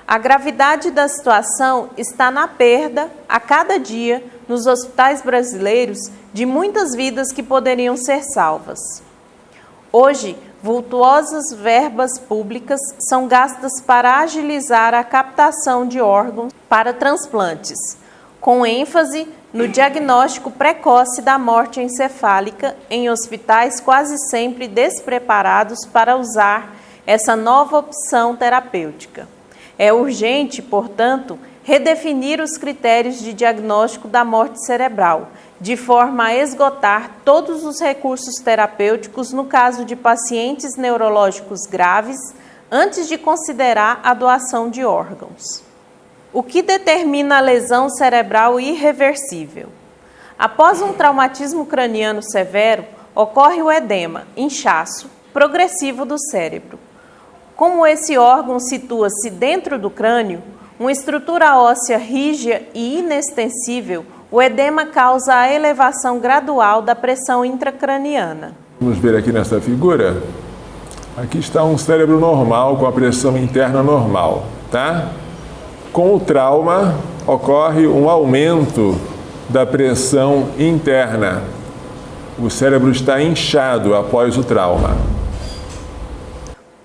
A gravidade da situação está na perda, a cada dia, nos hospitais brasileiros, de muitas vidas que poderiam ser salvas. Hoje, vultuosas verbas públicas são gastas para agilizar a captação de órgãos para transplantes, com ênfase no diagnóstico precoce da morte encefálica em hospitais quase sempre despreparados para usar essa nova opção terapêutica. É urgente, portanto, redefinir os critérios de diagnóstico da morte cerebral, de forma a esgotar todos os recursos terapêuticos no caso de pacientes neurológicos graves, antes de considerar a doação de órgãos. O que determina a lesão cerebral irreversível? Após um traumatismo craniano severo, ocorre o edema, inchaço, progressivo do cérebro. Como esse órgão situa-se dentro do crânio, uma estrutura óssea rígida e inextensível, o edema causa a elevação gradual da pressão intracraniana. Vamos ver aqui nessa figura. Aqui está um cérebro normal com a pressão interna normal, tá? Com o trauma ocorre um aumento da pressão interna. O cérebro está inchado após o trauma.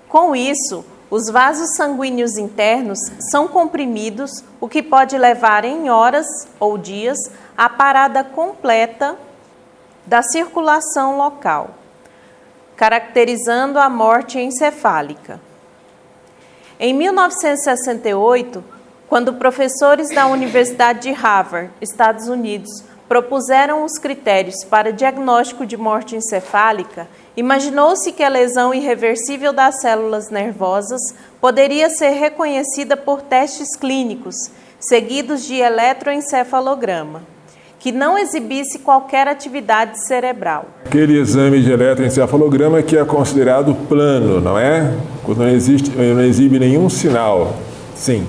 Com isso, os vasos sanguíneos internos são comprimidos, o que pode levar em horas ou dias à parada completa da circulação local, caracterizando a morte encefálica. Em 1968, quando professores da Universidade de Harvard, Estados Unidos, propuseram os critérios para diagnóstico de morte encefálica, imaginou-se que a lesão irreversível das células nervosas poderia ser reconhecida por testes clínicos, seguidos de eletroencefalograma, que não exibisse qualquer atividade cerebral. Aquele exame de eletroencefalograma que é considerado plano, não é? Quando não exibe nenhum sinal. Sim.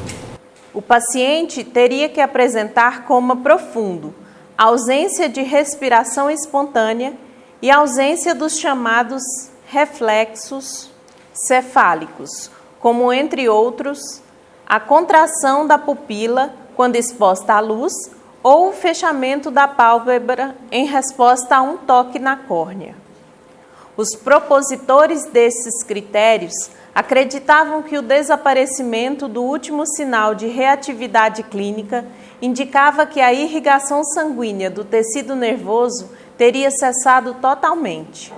O paciente teria que apresentar coma profundo, ausência de respiração espontânea e ausência dos chamados reflexos cefálicos, como, entre outros, a contração da pupila quando exposta à luz ou o fechamento da pálpebra em resposta a um toque na córnea. Os propositores desses critérios acreditavam que o desaparecimento do último sinal de reatividade clínica indicava que a irrigação sanguínea do tecido nervoso teria cessado totalmente.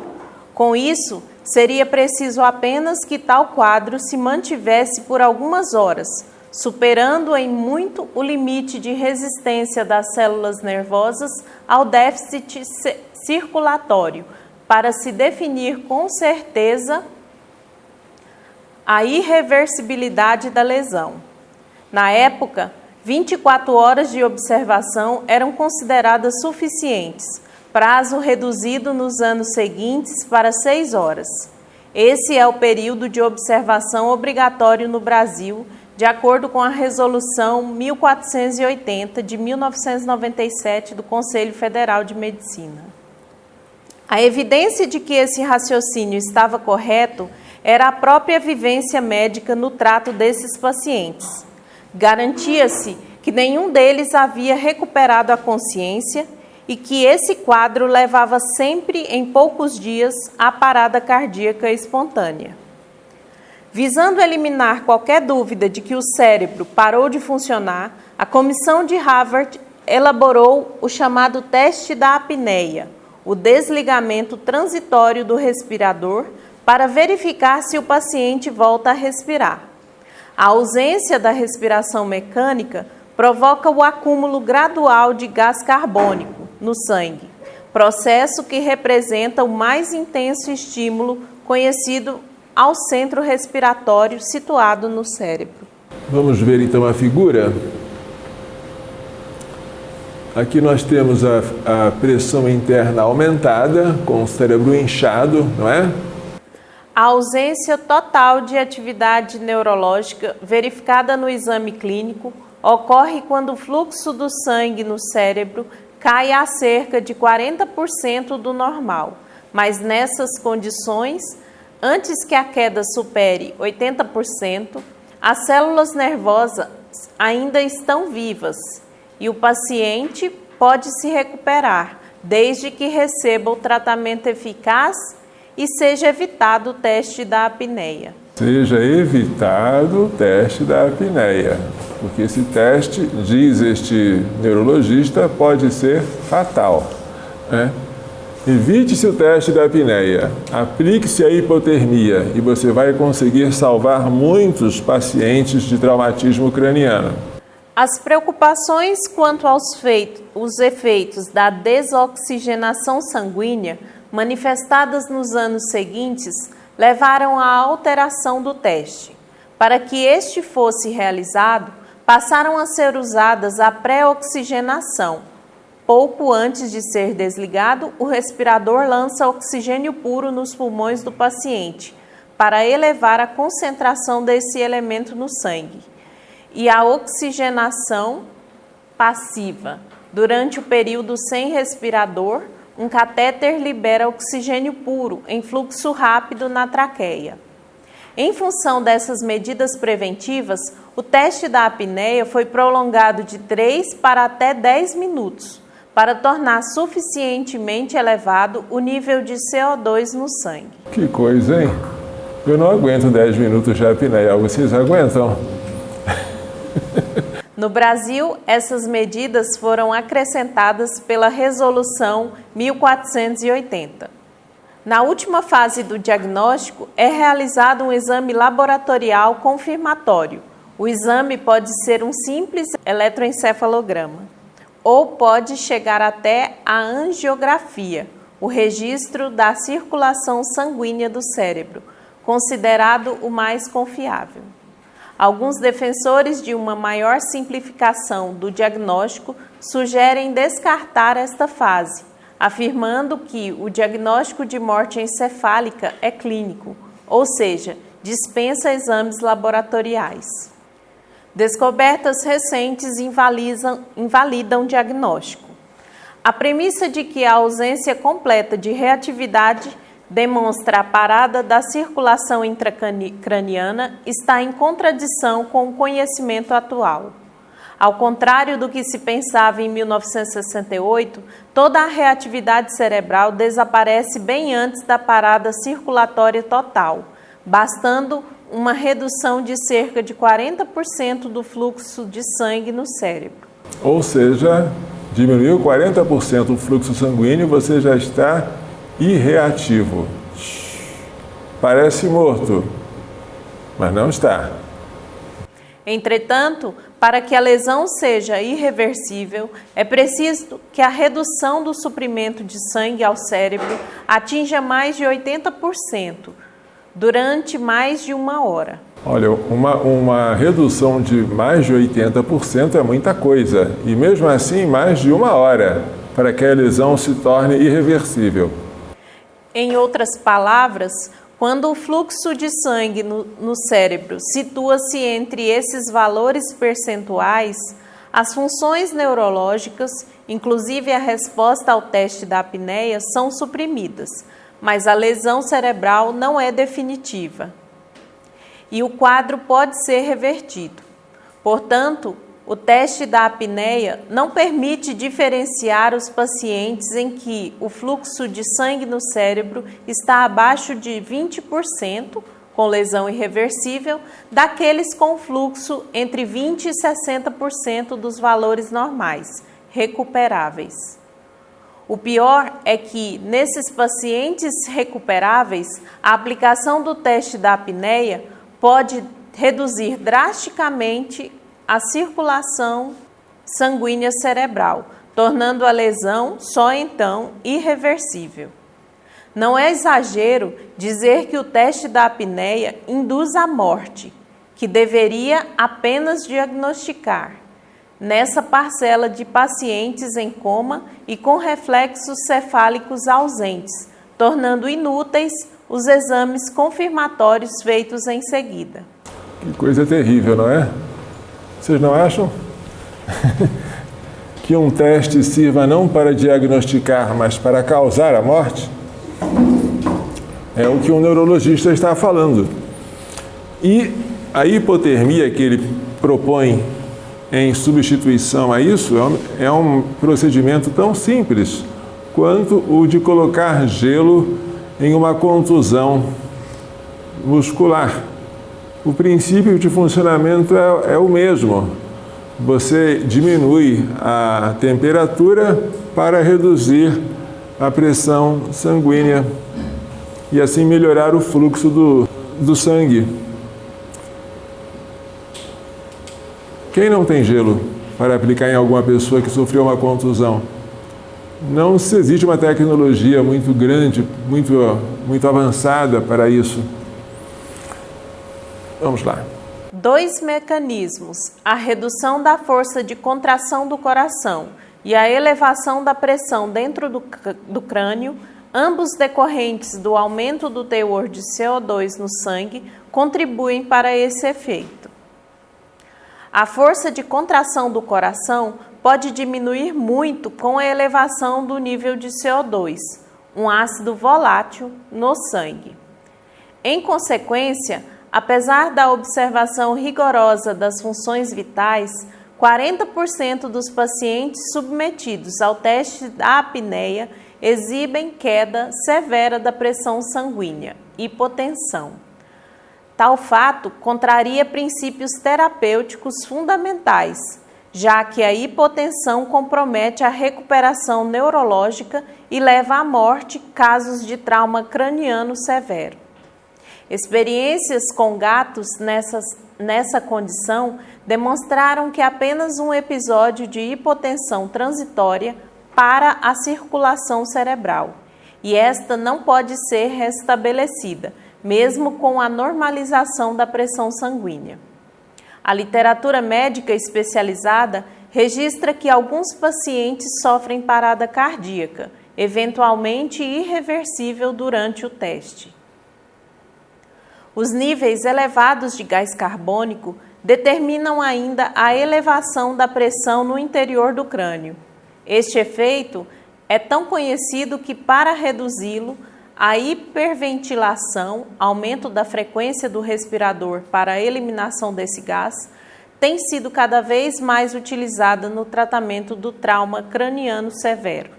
Com isso, seria preciso apenas que tal quadro se mantivesse por algumas horas, superando em muito o limite de resistência das células nervosas ao déficit circulatório, para se definir com certeza a irreversibilidade da lesão. Na época, 24 horas de observação eram consideradas suficientes, prazo reduzido nos anos seguintes para 6 horas. Esse é o período de observação obrigatório no Brasil, de acordo com a Resolução 1480 de 1997 do Conselho Federal de Medicina. A evidência de que esse raciocínio estava correto era a própria vivência médica no trato desses pacientes. Garantia-se que nenhum deles havia recuperado a consciência e que esse quadro levava sempre, em poucos dias, à parada cardíaca espontânea. Visando eliminar qualquer dúvida de que o cérebro parou de funcionar, a comissão de Harvard elaborou o chamado teste da apneia, o desligamento transitório do respirador, para verificar se o paciente volta a respirar. A ausência da respiração mecânica provoca o acúmulo gradual de gás carbônico no sangue, processo que representa o mais intenso estímulo conhecido ao centro respiratório situado no cérebro. Vamos ver então a figura. Aqui nós temos a pressão interna aumentada, com o cérebro inchado, não é? A ausência total de atividade neurológica verificada no exame clínico ocorre quando o fluxo do sangue no cérebro cai a cerca de 40% do normal, mas nessas condições, antes que a queda supere 80%, as células nervosas ainda estão vivas e o paciente pode se recuperar, desde que receba o tratamento eficaz e seja evitado o teste da apneia. Seja evitado o teste da apneia, porque esse teste, diz este neurologista, pode ser fatal, né? Evite-se o teste da apneia, aplique-se a hipotermia e você vai conseguir salvar muitos pacientes de traumatismo craniano. As preocupações quanto aos efeitos da desoxigenação sanguínea manifestadas nos anos seguintes levaram à alteração do teste. Para que este fosse realizado, passaram a ser usadas a pré-oxigenação. Pouco antes de ser desligado, o respirador lança oxigênio puro nos pulmões do paciente, para elevar a concentração desse elemento no sangue. E a oxigenação passiva. Durante o período sem respirador, um catéter libera oxigênio puro em fluxo rápido na traqueia. Em função dessas medidas preventivas, o teste da apneia foi prolongado de 3 para até 10 minutos, para tornar suficientemente elevado o nível de CO2 no sangue. Que coisa, hein? Eu não aguento 10 minutos de apneia. Vocês aguentam? No Brasil, essas medidas foram acrescentadas pela Resolução 1480. Na última fase do diagnóstico, é realizado um exame laboratorial confirmatório. O exame pode ser um simples eletroencefalograma, ou pode chegar até a angiografia, o registro da circulação sanguínea do cérebro, considerado o mais confiável. Alguns defensores de uma maior simplificação do diagnóstico sugerem descartar esta fase, afirmando que o diagnóstico de morte encefálica é clínico, ou seja, dispensa exames laboratoriais. Descobertas recentes invalidam o diagnóstico. A premissa de que a ausência completa de reatividade demonstra a parada da circulação intracraniana está em contradição com o conhecimento atual. Ao contrário do que se pensava em 1968, toda a reatividade cerebral desaparece bem antes da parada circulatória total, bastando uma redução de cerca de 40% do fluxo de sangue no cérebro. Ou seja, diminuiu 40% o fluxo sanguíneo, você já está irreativo. Parece morto, mas não está. Entretanto, para que a lesão seja irreversível, é preciso que a redução do suprimento de sangue ao cérebro atinja mais de 80%, durante mais de 1 hora. Olha, uma redução de mais de 80% é muita coisa, e mesmo assim mais de 1 hora, para que a lesão se torne irreversível. Em outras palavras, quando o fluxo de sangue no cérebro situa-se entre esses valores percentuais, as funções neurológicas, inclusive a resposta ao teste da apneia, são suprimidas, mas a lesão cerebral não é definitiva e o quadro pode ser revertido. Portanto, o teste da apneia não permite diferenciar os pacientes em que o fluxo de sangue no cérebro está abaixo de 20%, com lesão irreversível, daqueles com fluxo entre 20% e 60% dos valores normais, recuperáveis. O pior é que, nesses pacientes recuperáveis, a aplicação do teste da apneia pode reduzir drasticamente a circulação sanguínea cerebral, tornando a lesão só então irreversível. Não é exagero dizer que o teste da apneia induz à morte, que deveria apenas diagnosticar, nessa parcela de pacientes em coma e com reflexos cefálicos ausentes, tornando inúteis os exames confirmatórios feitos em seguida. Que coisa terrível, não é? Vocês não acham? Que um teste sirva não para diagnosticar, mas para causar a morte? É o que um neurologista está falando. E a hipotermia que ele propõe em substituição a isso é um procedimento tão simples quanto o de colocar gelo em uma contusão muscular. O princípio de funcionamento é o mesmo. Você diminui a temperatura para reduzir a pressão sanguínea e assim melhorar o fluxo do sangue. Quem não tem gelo para aplicar em alguma pessoa que sofreu uma contusão? Não se existe uma tecnologia muito grande, muito avançada para isso. Vamos lá. 2 mecanismos, a redução da força de contração do coração e a elevação da pressão dentro do crânio, ambos decorrentes do aumento do teor de CO2 no sangue, contribuem para esse efeito. A força de contração do coração pode diminuir muito com a elevação do nível de CO2, um ácido volátil, no sangue. Em consequência, apesar da observação rigorosa das funções vitais, 40% dos pacientes submetidos ao teste da apneia exibem queda severa da pressão sanguínea, hipotensão. Tal fato contraria princípios terapêuticos fundamentais, já que a hipotensão compromete a recuperação neurológica e leva à morte casos de trauma craniano severo. Experiências com gatos nessa condição demonstraram que apenas um episódio de hipotensão transitória para a circulação cerebral, e esta não pode ser restabelecida, mesmo com a normalização da pressão sanguínea. A literatura médica especializada registra que alguns pacientes sofrem parada cardíaca, eventualmente irreversível durante o teste. Os níveis elevados de gás carbônico determinam ainda a elevação da pressão no interior do crânio. Este efeito é tão conhecido que, para reduzi-lo, a hiperventilação, aumento da frequência do respirador para a eliminação desse gás, tem sido cada vez mais utilizada no tratamento do trauma craniano severo.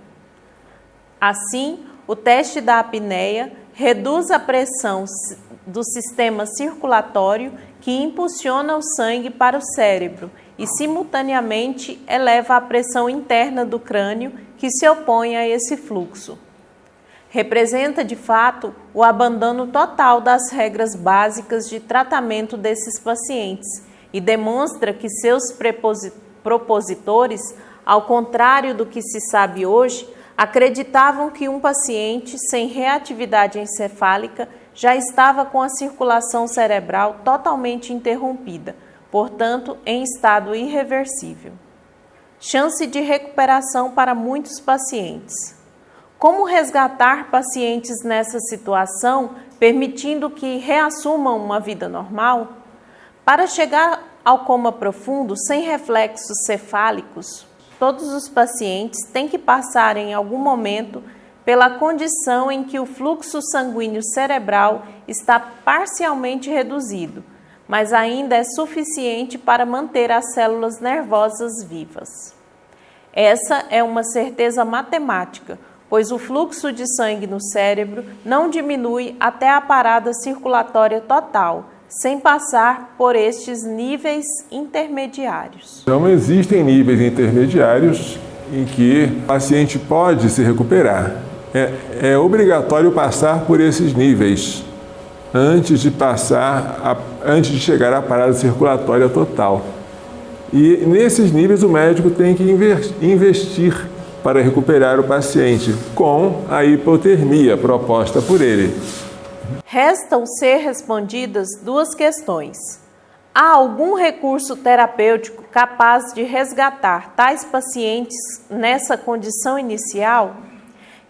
Assim, o teste da apneia reduz a pressão do sistema circulatório que impulsiona o sangue para o cérebro e, simultaneamente, eleva a pressão interna do crânio que se opõe a esse fluxo. Representa, de fato, o abandono total das regras básicas de tratamento desses pacientes e demonstra que seus propositores, ao contrário do que se sabe hoje, acreditavam que um paciente sem reatividade encefálica já estava com a circulação cerebral totalmente interrompida, portanto, em estado irreversível. Chance de recuperação para muitos pacientes. Como resgatar pacientes nessa situação, permitindo que reassumam uma vida normal? Para chegar ao coma profundo sem reflexos cefálicos, todos os pacientes têm que passar em algum momento pela condição em que o fluxo sanguíneo cerebral está parcialmente reduzido, mas ainda é suficiente para manter as células nervosas vivas. Essa é uma certeza matemática, pois o fluxo de sangue no cérebro não diminui até a parada circulatória total, sem passar por estes níveis intermediários. Então, existem níveis intermediários em que o paciente pode se recuperar. É obrigatório passar por esses níveis antes de chegar à parada circulatória total. E nesses níveis o médico tem que investir para recuperar o paciente com a hipotermia proposta por ele. Restam ser respondidas duas questões. Há algum recurso terapêutico capaz de resgatar tais pacientes nessa condição inicial?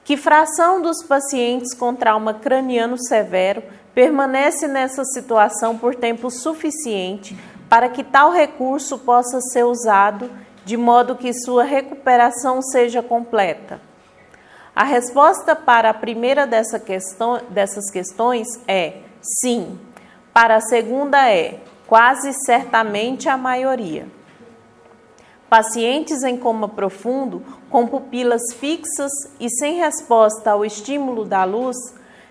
Que fração dos pacientes com trauma craniano severo permanece nessa situação por tempo suficiente para que tal recurso possa ser usado de modo que sua recuperação seja completa? A resposta para a primeira dessas questões é sim. Para a segunda é quase certamente a maioria. Pacientes em coma profundo, com pupilas fixas e sem resposta ao estímulo da luz,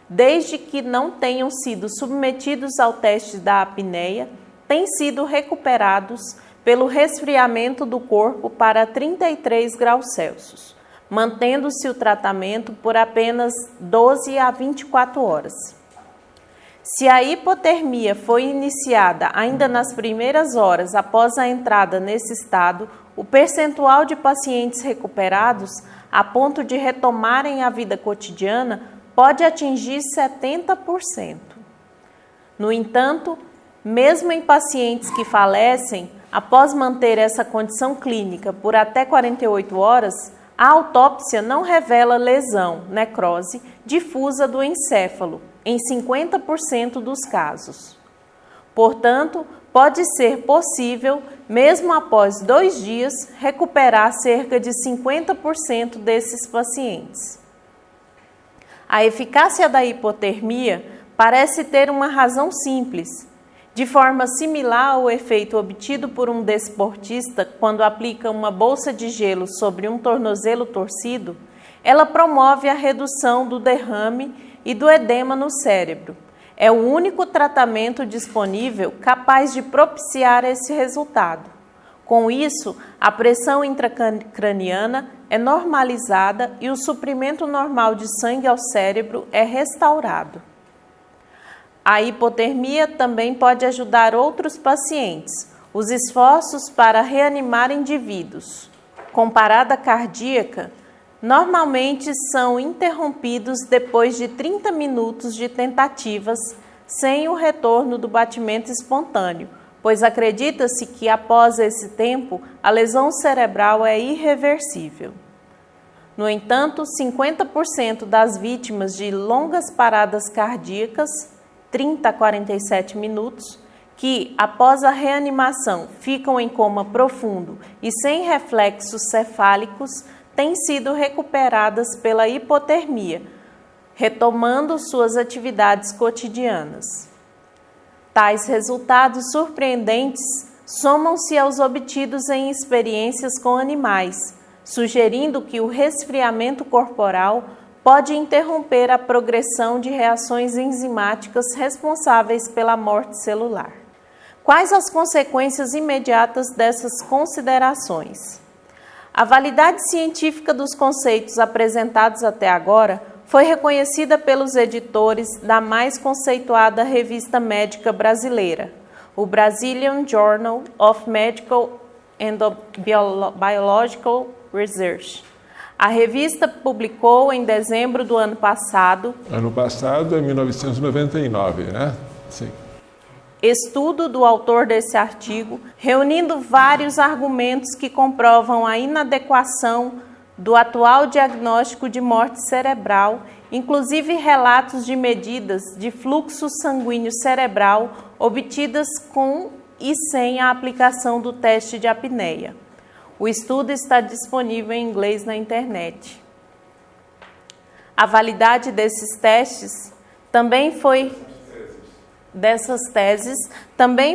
desde que não tenham sido submetidos ao teste da apneia, têm sido recuperados pelo resfriamento do corpo para 33 graus Celsius, mantendo-se o tratamento por apenas 12 a 24 horas. Se a hipotermia foi iniciada ainda nas primeiras horas após a entrada nesse estado, o percentual de pacientes recuperados a ponto de retomarem a vida cotidiana pode atingir 70%. No entanto, mesmo em pacientes que falecem, após manter essa condição clínica por até 48 horas, a autópsia não revela lesão, necrose, difusa do encéfalo, em 50% dos casos. Portanto, pode ser possível, mesmo após 2 dias, recuperar cerca de 50% desses pacientes. A eficácia da hipotermia parece ter uma razão simples. De forma similar ao efeito obtido por um desportista quando aplica uma bolsa de gelo sobre um tornozelo torcido, ela promove a redução do derrame e do edema no cérebro. É o único tratamento disponível capaz de propiciar esse resultado. Com isso, a pressão intracraniana é normalizada e o suprimento normal de sangue ao cérebro é restaurado. A hipotermia também pode ajudar outros pacientes. Os esforços para reanimar indivíduos com parada cardíaca normalmente são interrompidos depois de 30 minutos de tentativas sem o retorno do batimento espontâneo, pois acredita-se que após esse tempo a lesão cerebral é irreversível. No entanto, 50% das vítimas de longas paradas cardíacas, 30 a 47 minutos, que após a reanimação ficam em coma profundo e sem reflexos cefálicos, têm sido recuperadas pela hipotermia, retomando suas atividades cotidianas. Tais resultados surpreendentes somam-se aos obtidos em experiências com animais, sugerindo que o resfriamento corporal pode interromper a progressão de reações enzimáticas responsáveis pela morte celular. Quais as consequências imediatas dessas considerações? A validade científica dos conceitos apresentados até agora foi reconhecida pelos editores da mais conceituada revista médica brasileira, o Brazilian Journal of Medical and Biological Research. A revista publicou em dezembro do ano passado... Ano passado é 1999, né? Sim. Estudo do autor desse artigo, reunindo vários argumentos que comprovam a inadequação do atual diagnóstico de morte cerebral, inclusive relatos de medidas de fluxo sanguíneo cerebral obtidas com e sem a aplicação do teste de apneia. O estudo está disponível em inglês na internet. A validade desses teses também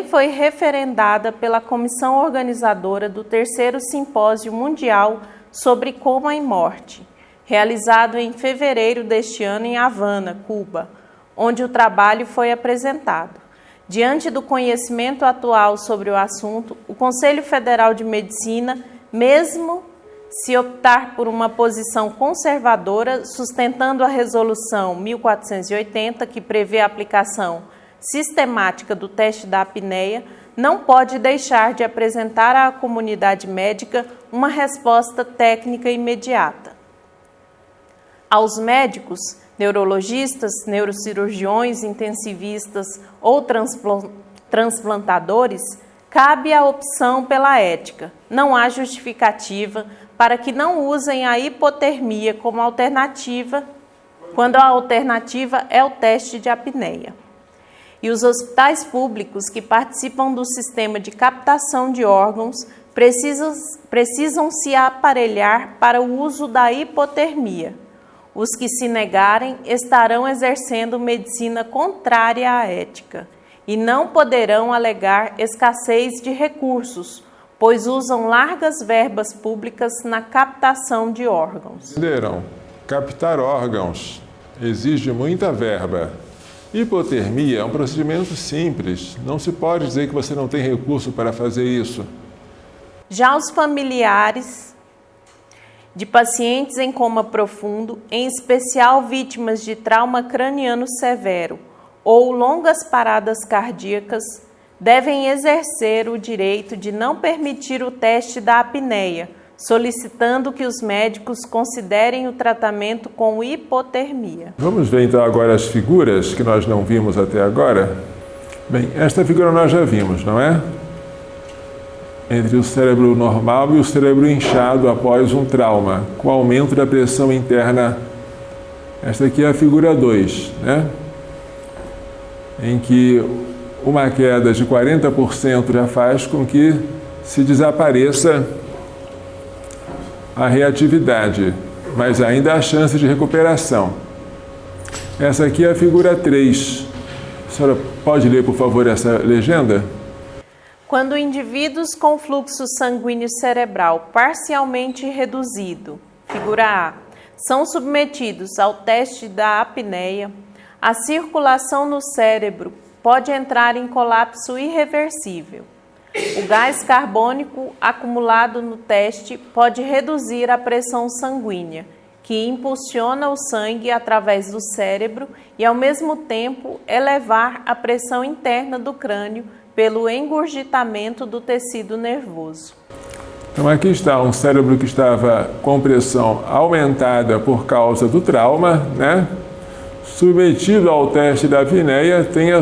foi referendada pela comissão organizadora do 3º Simpósio Mundial sobre Coma e Morte, realizado em fevereiro deste ano em Havana, Cuba, onde o trabalho foi apresentado. Diante do conhecimento atual sobre o assunto, o Conselho Federal de Medicina, mesmo se optar por uma posição conservadora, sustentando a Resolução 1480, que prevê a aplicação sistemática do teste da apneia, não pode deixar de apresentar à comunidade médica uma resposta técnica imediata. Aos médicos, neurologistas, neurocirurgiões, intensivistas ou transplantadores, cabe a opção pela ética. Não há justificativa para que não usem a hipotermia como alternativa, quando a alternativa é o teste de apneia. E os hospitais públicos que participam do sistema de captação de órgãos precisam se aparelhar para o uso da hipotermia. Os que se negarem estarão exercendo medicina contrária à ética e não poderão alegar escassez de recursos, pois usam largas verbas públicas na captação de órgãos. Entenderam? Captar órgãos exige muita verba. Hipotermia é um procedimento simples. Não se pode dizer que você não tem recurso para fazer isso. Já os familiares de pacientes em coma profundo, em especial vítimas de trauma craniano severo ou longas paradas cardíacas, devem exercer o direito de não permitir o teste da apneia, solicitando que os médicos considerem o tratamento com hipotermia. Vamos ver então agora as figuras que nós não vimos até agora. Bem, esta figura nós já vimos, não é? Entre o cérebro normal e o cérebro inchado após um trauma, com aumento da pressão interna. Esta aqui é a figura 2, né? Em que uma queda de 40% já faz com que se desapareça a reatividade, mas ainda há chance de recuperação. Essa aqui é a figura 3. A senhora pode ler, por favor, essa legenda? Quando indivíduos com fluxo sanguíneo cerebral parcialmente reduzido, figura A, são submetidos ao teste da apneia, a circulação no cérebro pode entrar em colapso irreversível. O gás carbônico acumulado no teste pode reduzir a pressão sanguínea, que impulsiona o sangue através do cérebro e, ao mesmo tempo, elevar a pressão interna do crânio pelo engurgitamento do tecido nervoso. Então aqui está um cérebro que estava com pressão aumentada por causa do trauma, né? submetido ao teste da apneia, tem a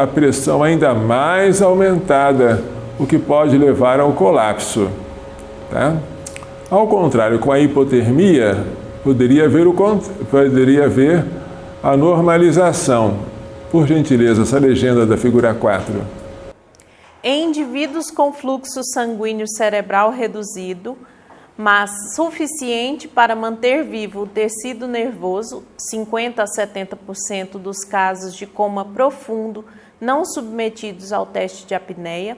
pressão ainda mais aumentada, o que pode levar ao colapso. Tá? Ao contrário, com a hipotermia, poderia haver a normalização. Por gentileza, essa legenda da figura 4. Em indivíduos com fluxo sanguíneo cerebral reduzido, mas suficiente para manter vivo o tecido nervoso, 50% a 70% dos casos de coma profundo não submetidos ao teste de apneia,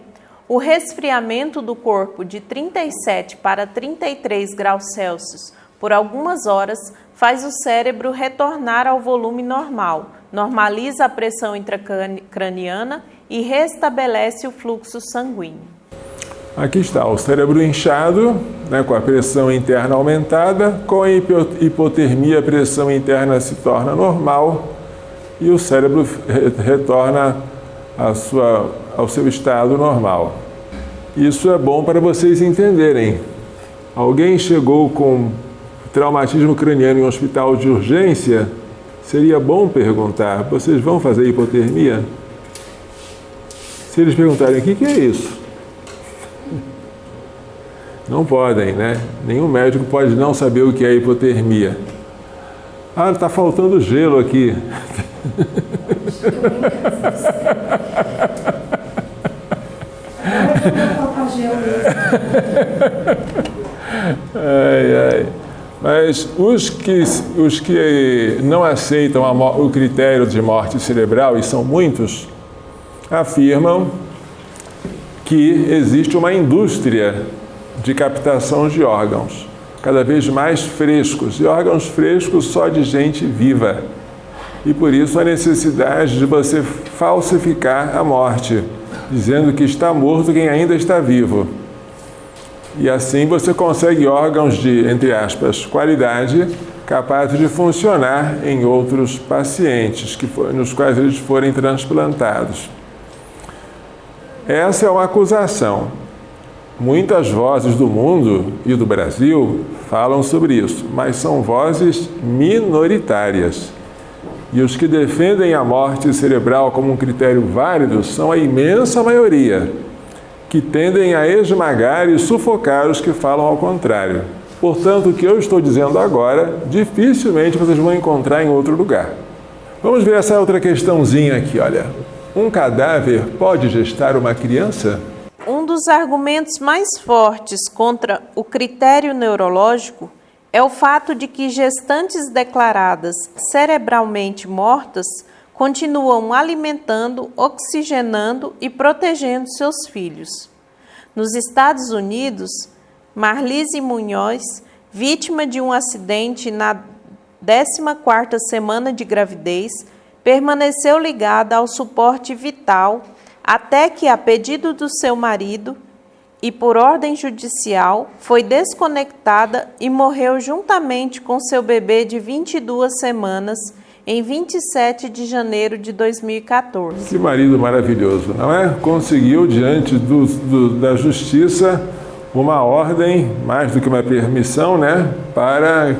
o resfriamento do corpo de 37 para 33 graus Celsius por algumas horas faz o cérebro retornar ao volume normal, normaliza a pressão intracraniana e restabelece o fluxo sanguíneo. Aqui está, o cérebro inchado, né, com a pressão interna aumentada, com a hipotermia a pressão interna se torna normal e o cérebro retorna ao seu estado normal. Isso é bom para vocês entenderem. Alguém chegou com traumatismo craniano em um hospital de urgência, seria bom perguntar, vocês vão fazer hipotermia? Se eles perguntarem, o que é isso? Não podem, né? Nenhum médico pode não saber o que é hipotermia. Ah, está faltando gelo aqui. Mas os que não aceitam o critério de morte cerebral, e são muitos, afirmam que existe uma indústria de captação de órgãos, cada vez mais frescos, e órgãos frescos só de gente viva. E por isso a necessidade de você falsificar a morte, dizendo que está morto quem ainda está vivo. E assim você consegue órgãos de, entre aspas, qualidade, capazes de funcionar em outros pacientes, nos quais eles forem transplantados. Essa é uma acusação. Muitas vozes do mundo e do Brasil falam sobre isso, mas são vozes minoritárias. E os que defendem a morte cerebral como um critério válido são a imensa maioria, que tendem a esmagar e sufocar os que falam ao contrário. Portanto, o que eu estou dizendo agora, dificilmente vocês vão encontrar em outro lugar. Vamos ver essa outra questãozinha aqui, olha. Um cadáver pode gestar uma criança? Um dos argumentos mais fortes contra o critério neurológico é o fato de que gestantes declaradas cerebralmente mortas continuam alimentando, oxigenando e protegendo seus filhos. Nos Estados Unidos, Marlise Munhoz, vítima de um acidente na 14ª semana de gravidez, permaneceu ligada ao suporte vital até que, a pedido do seu marido e por ordem judicial, foi desconectada e morreu juntamente com seu bebê de 22 semanas em 27 de janeiro de 2014. Que marido maravilhoso, não é? Conseguiu, diante da justiça, uma ordem, mais do que uma permissão, né? Para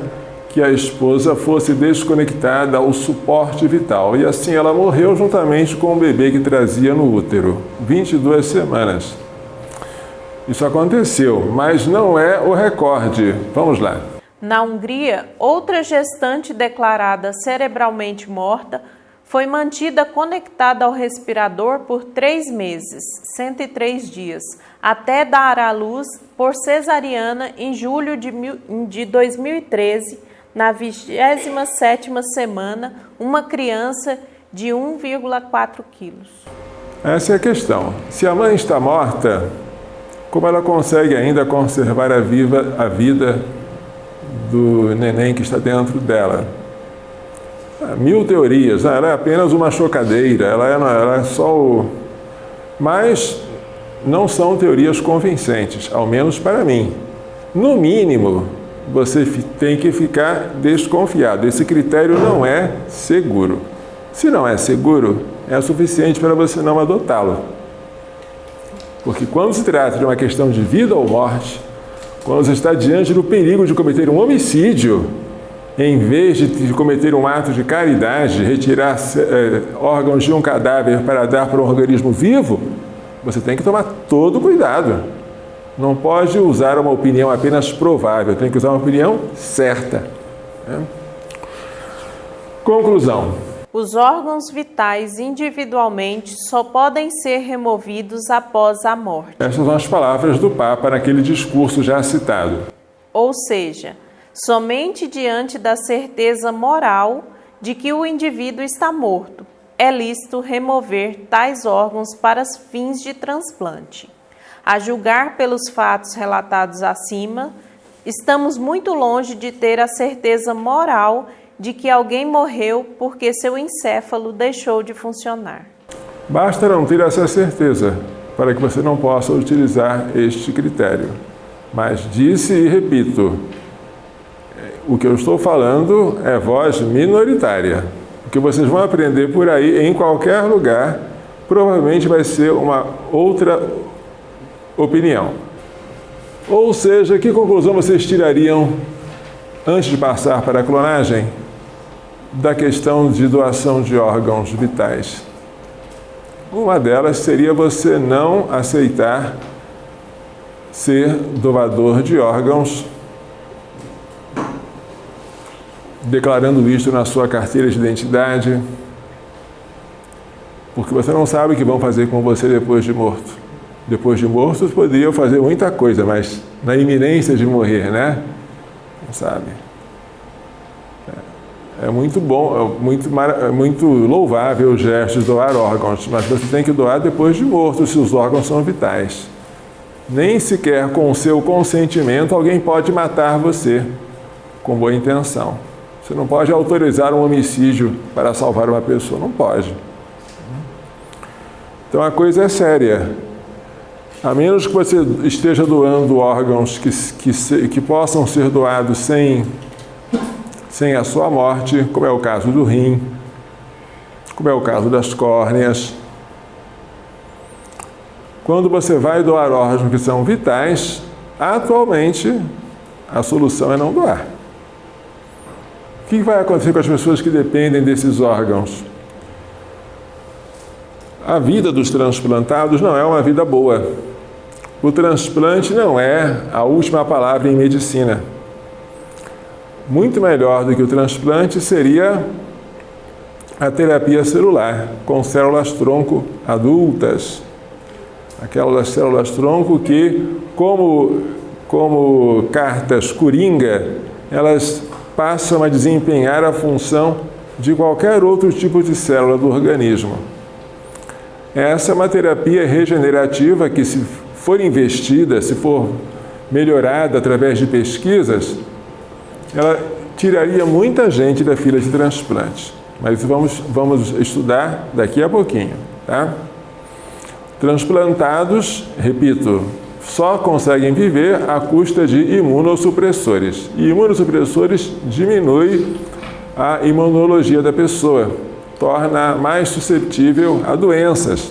que a esposa fosse desconectada ao suporte vital. E assim ela morreu juntamente com o bebê que trazia no útero, 22 semanas. Isso aconteceu, mas não é o recorde. Vamos lá. Na Hungria, outra gestante declarada cerebralmente morta foi mantida conectada ao respirador por 3 meses, 103 dias, até dar à luz por cesariana em julho de 2013, na 27ª semana, uma criança de 1,4 quilos. Essa é a questão. Se a mãe está morta, como ela consegue ainda conservar a vida do neném que está dentro dela? Mil teorias. Ela é apenas uma chocadeira, ela é só o... Mas não são teorias convincentes, ao menos para mim. No mínimo, você tem que ficar desconfiado. Esse critério não é seguro. Se não é seguro, é suficiente para você não adotá-lo. Porque quando se trata de uma questão de vida ou morte, quando você está diante do perigo de cometer um homicídio, em vez de cometer um ato de caridade, retirar órgãos de um cadáver para dar para um organismo vivo, você tem que tomar todo cuidado. Não pode usar uma opinião apenas provável, tem que usar uma opinião certa. Conclusão. Os órgãos vitais individualmente só podem ser removidos após a morte. Essas são as palavras do Papa naquele discurso já citado. Ou seja, somente diante da certeza moral de que o indivíduo está morto, é lícito remover tais órgãos para fins de transplante. A julgar pelos fatos relatados acima, estamos muito longe de ter a certeza moral de que alguém morreu porque seu encéfalo deixou de funcionar. Basta não ter essa certeza para que você não possa utilizar este critério. Mas disse e repito, o que eu estou falando é voz minoritária. O que vocês vão aprender por aí, em qualquer lugar, provavelmente vai ser uma outra opinião. Ou seja, que conclusão vocês tirariam antes de passar para a clonagem da questão de doação de órgãos vitais? Uma delas seria você não aceitar ser doador de órgãos, declarando isto na sua carteira de identidade, porque você não sabe o que vão fazer com você depois de morto. Depois de morto, poderiam fazer muita coisa, mas na iminência de morrer, né? Não sabe. É muito bom, é muito louvável o gesto de doar órgãos, mas você tem que doar depois de morto, se os órgãos são vitais. Nem sequer com o seu consentimento alguém pode matar você com boa intenção. Você não pode autorizar um homicídio para salvar uma pessoa, não pode. Então a coisa é séria. A menos que você esteja doando órgãos que possam ser doados sem a sua morte, como é o caso do rim, como é o caso das córneas. Quando você vai doar órgãos que são vitais, atualmente a solução é não doar. O que vai acontecer com as pessoas que dependem desses órgãos? A vida dos transplantados não é uma vida boa. O transplante não é a última palavra em medicina. Muito melhor do que o transplante seria a terapia celular, com células-tronco adultas. Aquelas células-tronco que, como cartas coringa, elas passam a desempenhar a função de qualquer outro tipo de célula do organismo. Essa é uma terapia regenerativa que, se for investida, se for melhorada através de pesquisas, ela tiraria muita gente da fila de transplante. Mas vamos estudar daqui a pouquinho, tá? Transplantados, repito, só conseguem viver à custa de imunossupressores. E imunossupressores diminui a imunologia da pessoa, torna mais suscetível a doenças.